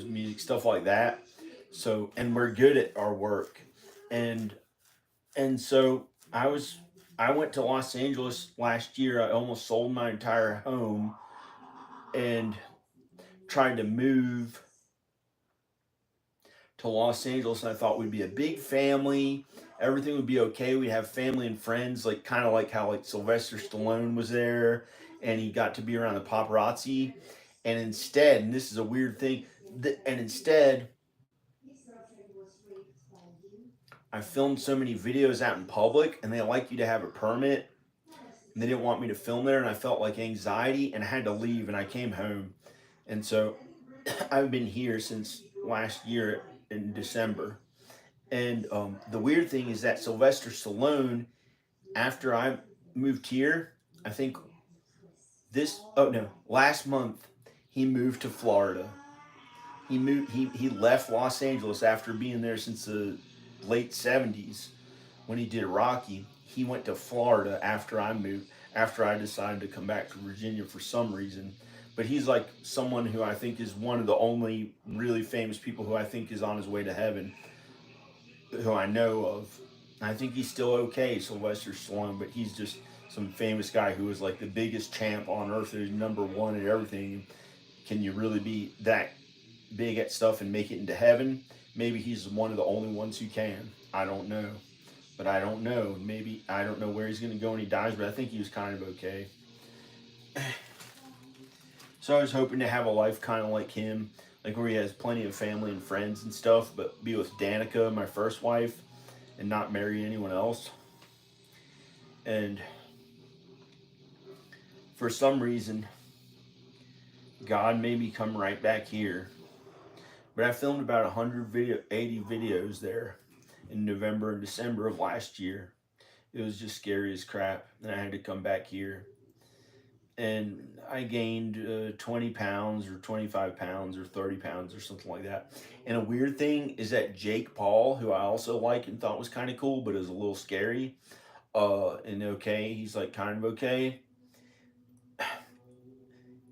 music, stuff like that. So, and we're good at our work. And so I went to Los Angeles last year. I almost sold my entire home and tried to move to Los Angeles, and I thought we'd be a big family. Everything would be okay. We'd have family and friends, like kind of like how like Sylvester Stallone was there, and he got to be around the paparazzi. And instead, and this is a weird thing, and instead, I filmed so many videos out in public, and they like you to have a permit, and they didn't want me to film there, and I felt like anxiety, and I had to leave, and I came home, and so I've been here since last year in December. And the weird thing is that Sylvester Stallone, after I moved here, I think last month, he moved to Florida. He left Los Angeles after being there since the late 70s when he did Rocky. He went to Florida after I moved, after I decided to come back to Virginia for some reason. But he's like someone who I think is one of the only really famous people who I think is on his way to heaven, who I know of. I think he's still okay, Sylvester Stallone, but he's just some famous guy who was like the biggest champ on earth. He's number one at everything. Can you really be that big at stuff and make it into heaven? Maybe he's one of the only ones who can. I don't know. But I don't know. Maybe I don't know where he's going to go when he dies, but I think he was kind of okay. So I was hoping to have a life kind of like him, like where he has plenty of family and friends and stuff, but be with Danica, my first wife, and not marry anyone else. And for some reason, God made me come right back here. But I filmed about 80 videos there in November and December of last year. It was just scary as crap, and I had to come back here. And I gained 20 pounds or 25 pounds or 30 pounds or something like that. And a weird thing is that Jake Paul, who I also liked and thought was kind of cool, but is a little scary, and okay, he's like kind of okay.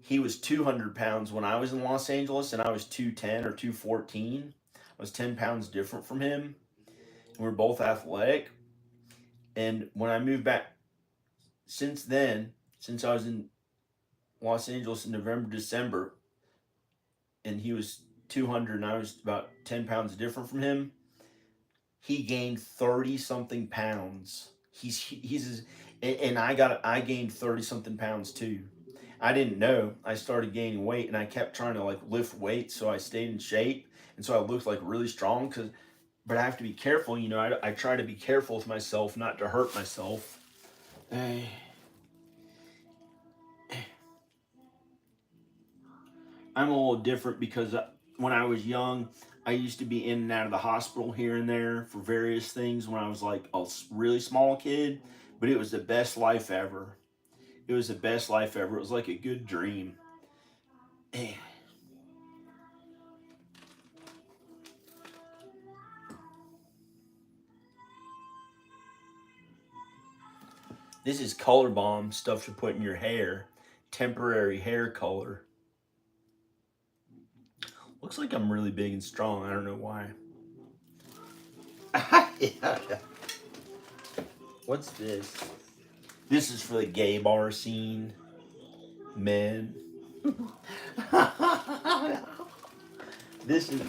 He was 200 pounds when I was in Los Angeles, and I was 210 or 214. I was 10 pounds different from him. And we're both athletic. And when I moved back, since then, since I was in Los Angeles in November, December, and he was 200 and I was about 10 pounds different from him, he gained 30 something pounds. And I gained 30 something pounds too. I didn't know. I started gaining weight, and I kept trying to like lift weights so I stayed in shape, and so I looked like really strong. But I have to be careful, you know. I try to be careful with myself, not to hurt myself. I'm a little different because when I was young, I used to be in and out of the hospital here and there for various things when I was like a really small kid, but it was the best life ever. It was the best life ever. It was like a good dream. This is color bomb stuff to put in your hair. Temporary hair color. Looks like I'm really big and strong. I don't know why. Yeah. What's this? This is for the gay bar scene. Men. This is.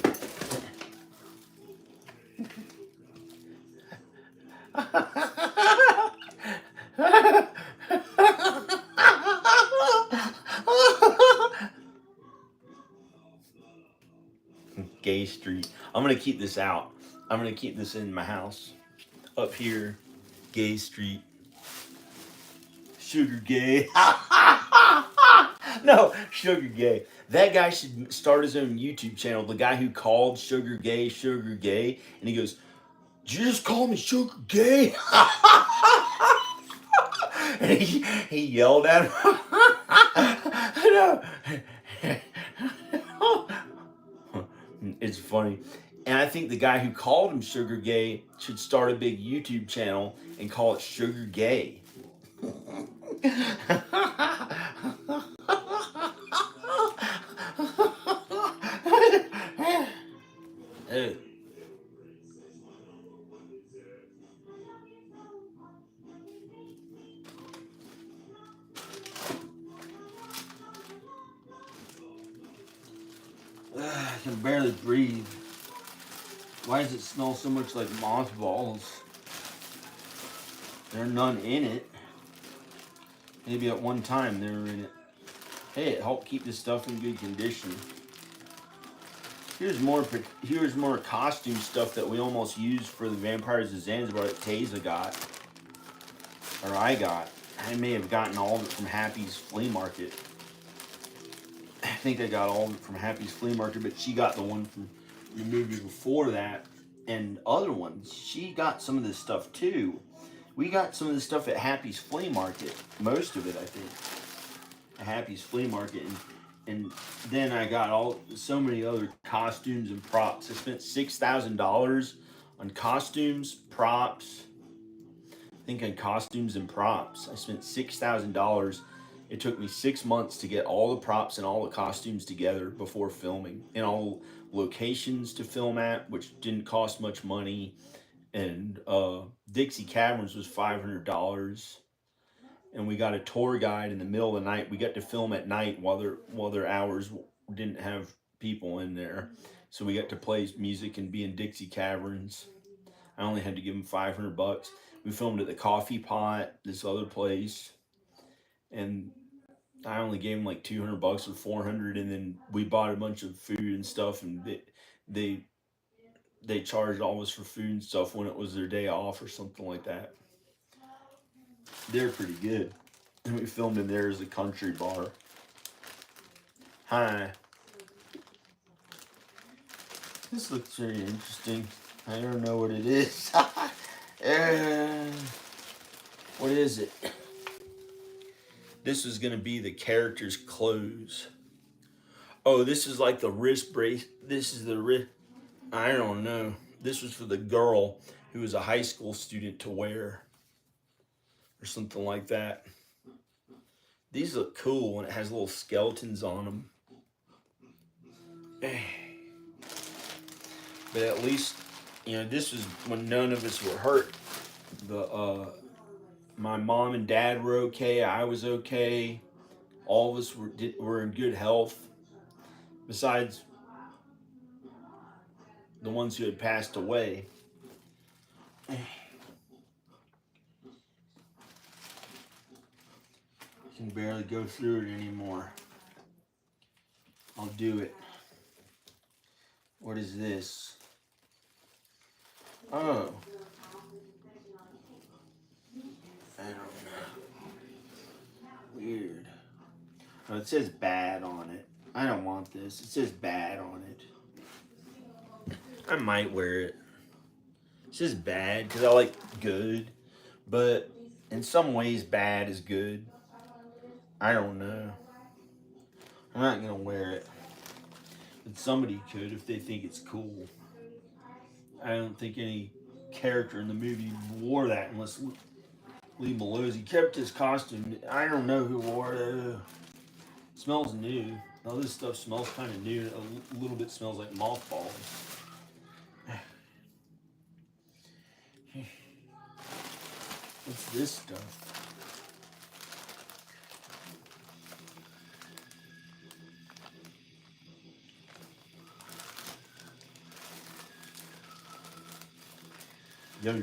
Gay Street. I'm gonna keep this out. I'm gonna keep this in my house. Up here, Gay Street. Sugar Gay. No, Sugar Gay. That guy should start his own YouTube channel. The guy who called Sugar Gay, and he goes, "Did you just call me Sugar Gay?" And he yelled at him. No. It's funny. And I think the guy who called him Sugar Gay should start a big YouTube channel and call it Sugar Gay. I can barely breathe. Why does it smell so much like mothballs? There are none in it. Maybe at one time they were in it. Hey, it helped keep this stuff in good condition. Here's more costume stuff that we almost used for the Vampires of Zanzibar that Taza got. Or I got. I may have gotten all of it from Happy's Flea Market. I think I got all of it from Happy's Flea Market, but she got the one from the movie before that and other ones. She got some of this stuff too. We got some of this stuff at Happy's Flea Market. Most of it, I think. At Happy's Flea Market. And then I got so many other costumes and props. I spent $6,000 on costumes, props. I think on costumes and props. I spent $6,000. It took me 6 months to get all the props and all the costumes together before filming. And all locations to film at, which didn't cost much money. And Dixie Caverns was $500. And we got a tour guide in the middle of the night. We got to film at night while their hours didn't have people in there. So we got to play music and be in Dixie Caverns. I only had to give them $500. We filmed at the Coffee Pot, this other place, and I only gave them like $200 or $400. And then we bought a bunch of food and stuff, and they charged all of us for food and stuff when it was their day off or something like that. They're pretty good. And we filmed in there as a country bar. Hi. This looks very interesting. I don't know what it is. What is it? This is going to be the character's clothes. Oh, this is like the wrist brace. This is the wrist. I don't know. This was for the girl who was a high school student to wear. Or something like that. These look cool when it has little skeletons on them. But at least, this was when none of us were hurt. My mom and dad were okay. I was okay. All of us were in good health. Besides the ones who had passed away. I can barely go through it anymore. I'll do it. What is this? Oh. I don't know. Weird. Oh, it says bad on it. I don't want this. It says bad on it. I might wear it. It says bad because I like good. But in some ways, bad is good. I don't know. I'm not going to wear it. But somebody could if they think it's cool. I don't think any character in the movie wore that unless Lee Malozzi. He kept his costume. I don't know who wore it. Smells new. All this stuff smells kind of new. A little bit smells like mothballs. What's this stuff? Yo.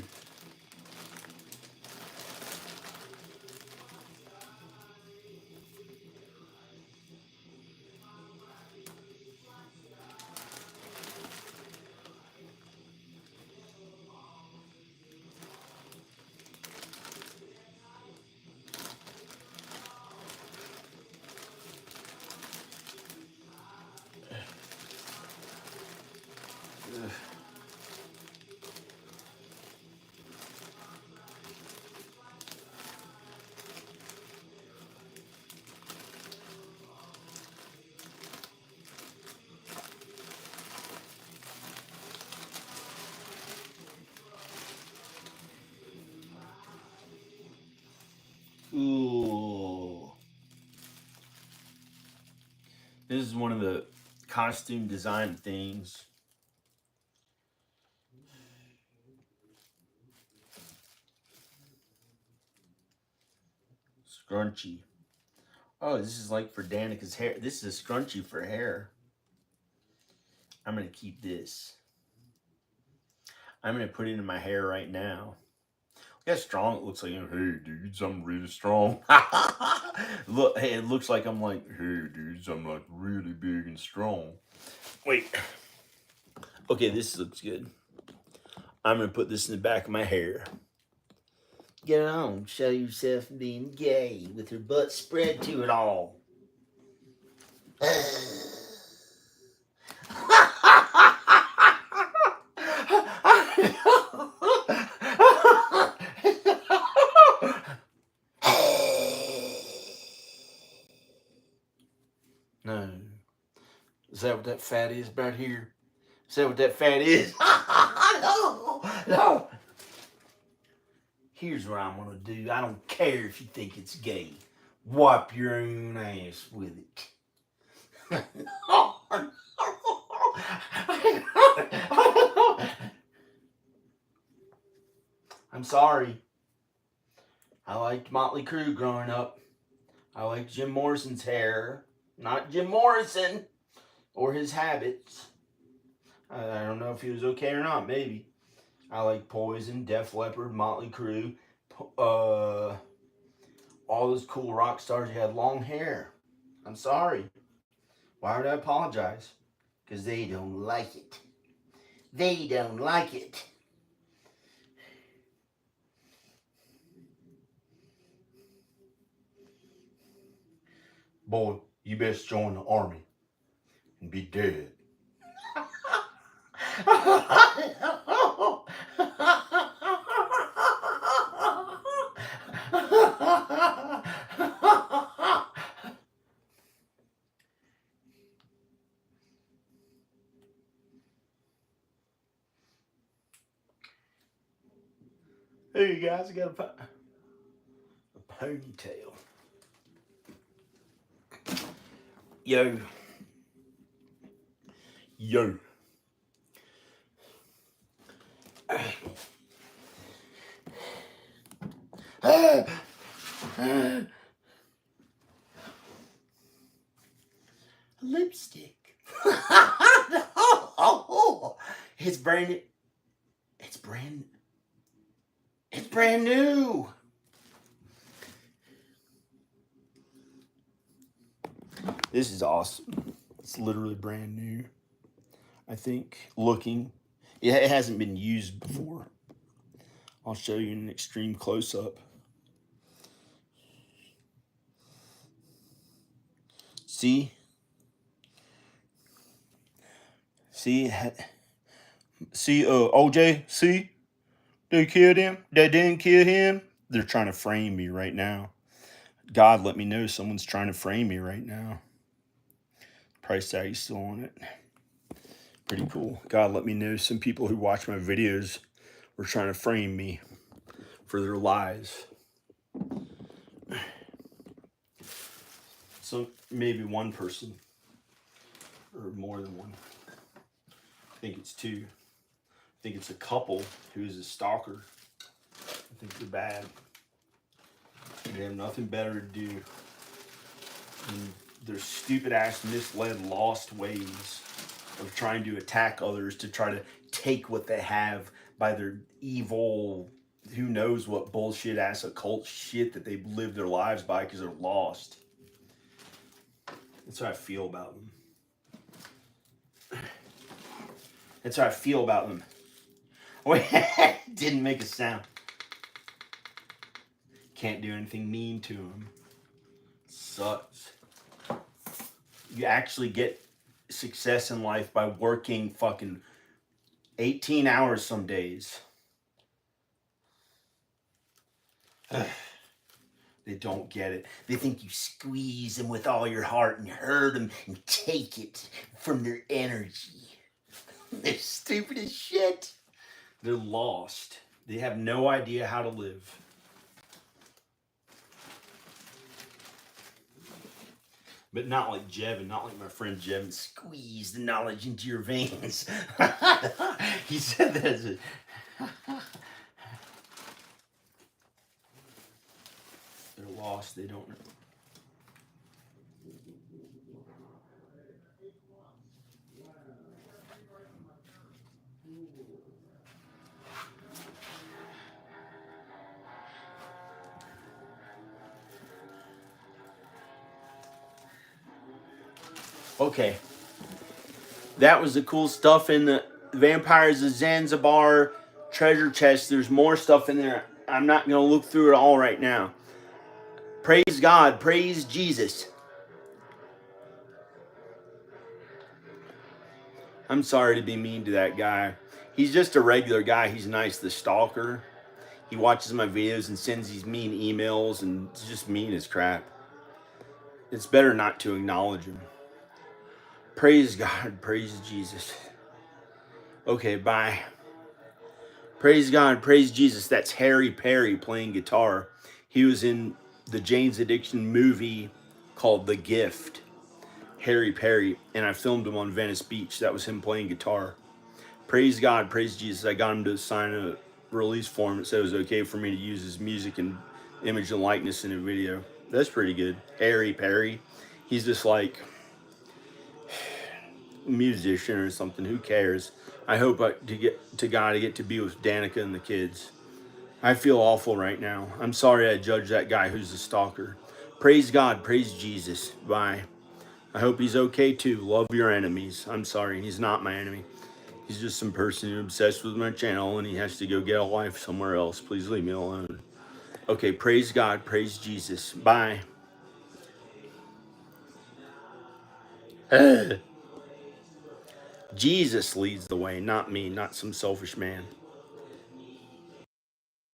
Ooh. This is one of the costume design things. Scrunchie. Oh, this is like for Danica's hair. This is a scrunchie for hair. I'm going to keep this. I'm going to put it in my hair right now. Look how strong it looks like. Hey, dudes, I'm really strong. Look, hey, it looks like I'm like, hey, dudes, I'm like really big and strong. Wait. Okay, this looks good. I'm going to put this in the back of my hair. Get on, show yourself being gay with your butt spread to it all. No. Is that what that fat is about here? Is that what that fat is? No, no. Here's what I'm going to do. I don't care if you think it's gay. Wipe your own ass with it. I'm sorry. I liked Motley Crue growing up. I liked Jim Morrison's hair. Not Jim Morrison or his habits. I don't know if he was okay or not. Maybe. I like Poison, Def Leppard, Motley Crue. All those cool rock stars who had long hair. I'm sorry. Why would I apologize? Because they don't like it. They don't like it. Boy, you best join the army and be dead. Hey, you guys, I got a ponytail. Yo. Yo. Lipstick. It's brand. It's brand. It's brand new. This is awesome. It's literally brand new. I think looking. It hasn't been used before. I'll show you an extreme close-up. See? See? See, OJ? See? They killed him? They didn't kill him? They're trying to frame me right now. God, let me know someone's trying to frame me right now. Price tag is still on it. Pretty cool. God, let me know some people who watch my videos were trying to frame me for their lies. So maybe one person or more than one. I think it's two. I think it's a couple who is a stalker. I think they're bad. They have nothing better to do than their stupid ass, misled, lost ways of trying to attack others to try to take what they have by their evil, who knows what bullshit ass occult shit that they've lived their lives by because they're lost. That's how I feel about them. That's how I feel about them. Wait, didn't make a sound. Can't do anything mean to them. Sucks. You actually get success in life by working fucking 18 hours some days. They don't get it. They think you squeeze them with all your heart and hurt them and take it from their energy. They're stupid as shit. They're lost. They have no idea how to live. But not like Jevin, not like my friend Jevin. Squeeze the knowledge into your veins. He said that as a... They're lost. They don't know. Okay. That was the cool stuff in the Vampires of Zanzibar treasure chest. There's more stuff in there. I'm not going to look through it all right now. Praise God. Praise Jesus. I'm sorry to be mean to that guy. He's just a regular guy. He's nice. The stalker. He watches my videos and sends these mean emails and it's just mean as crap. It's better not to acknowledge him. Praise God. Praise Jesus. Okay, bye. Praise God. Praise Jesus. That's Harry Perry playing guitar. He was in the Jane's Addiction movie called The Gift. Harry Perry. And I filmed him on Venice Beach. That was him playing guitar. Praise God. Praise Jesus. I got him to sign a release form that said it was okay for me to use his music and image and likeness in a video. That's pretty good. Harry Perry. He's just like a musician or something. Who cares? I hope to get to be with Danica and the kids. I feel awful right now. I'm sorry I judged that guy who's a stalker. Praise God. Praise Jesus. Bye. I hope he's okay too. Love your enemies. I'm sorry. He's not my enemy. He's just some person who's obsessed with my channel and he has to go get a life somewhere else. Please leave me alone. Okay, praise God, praise Jesus. Bye. Jesus leads the way, not me, not some selfish man.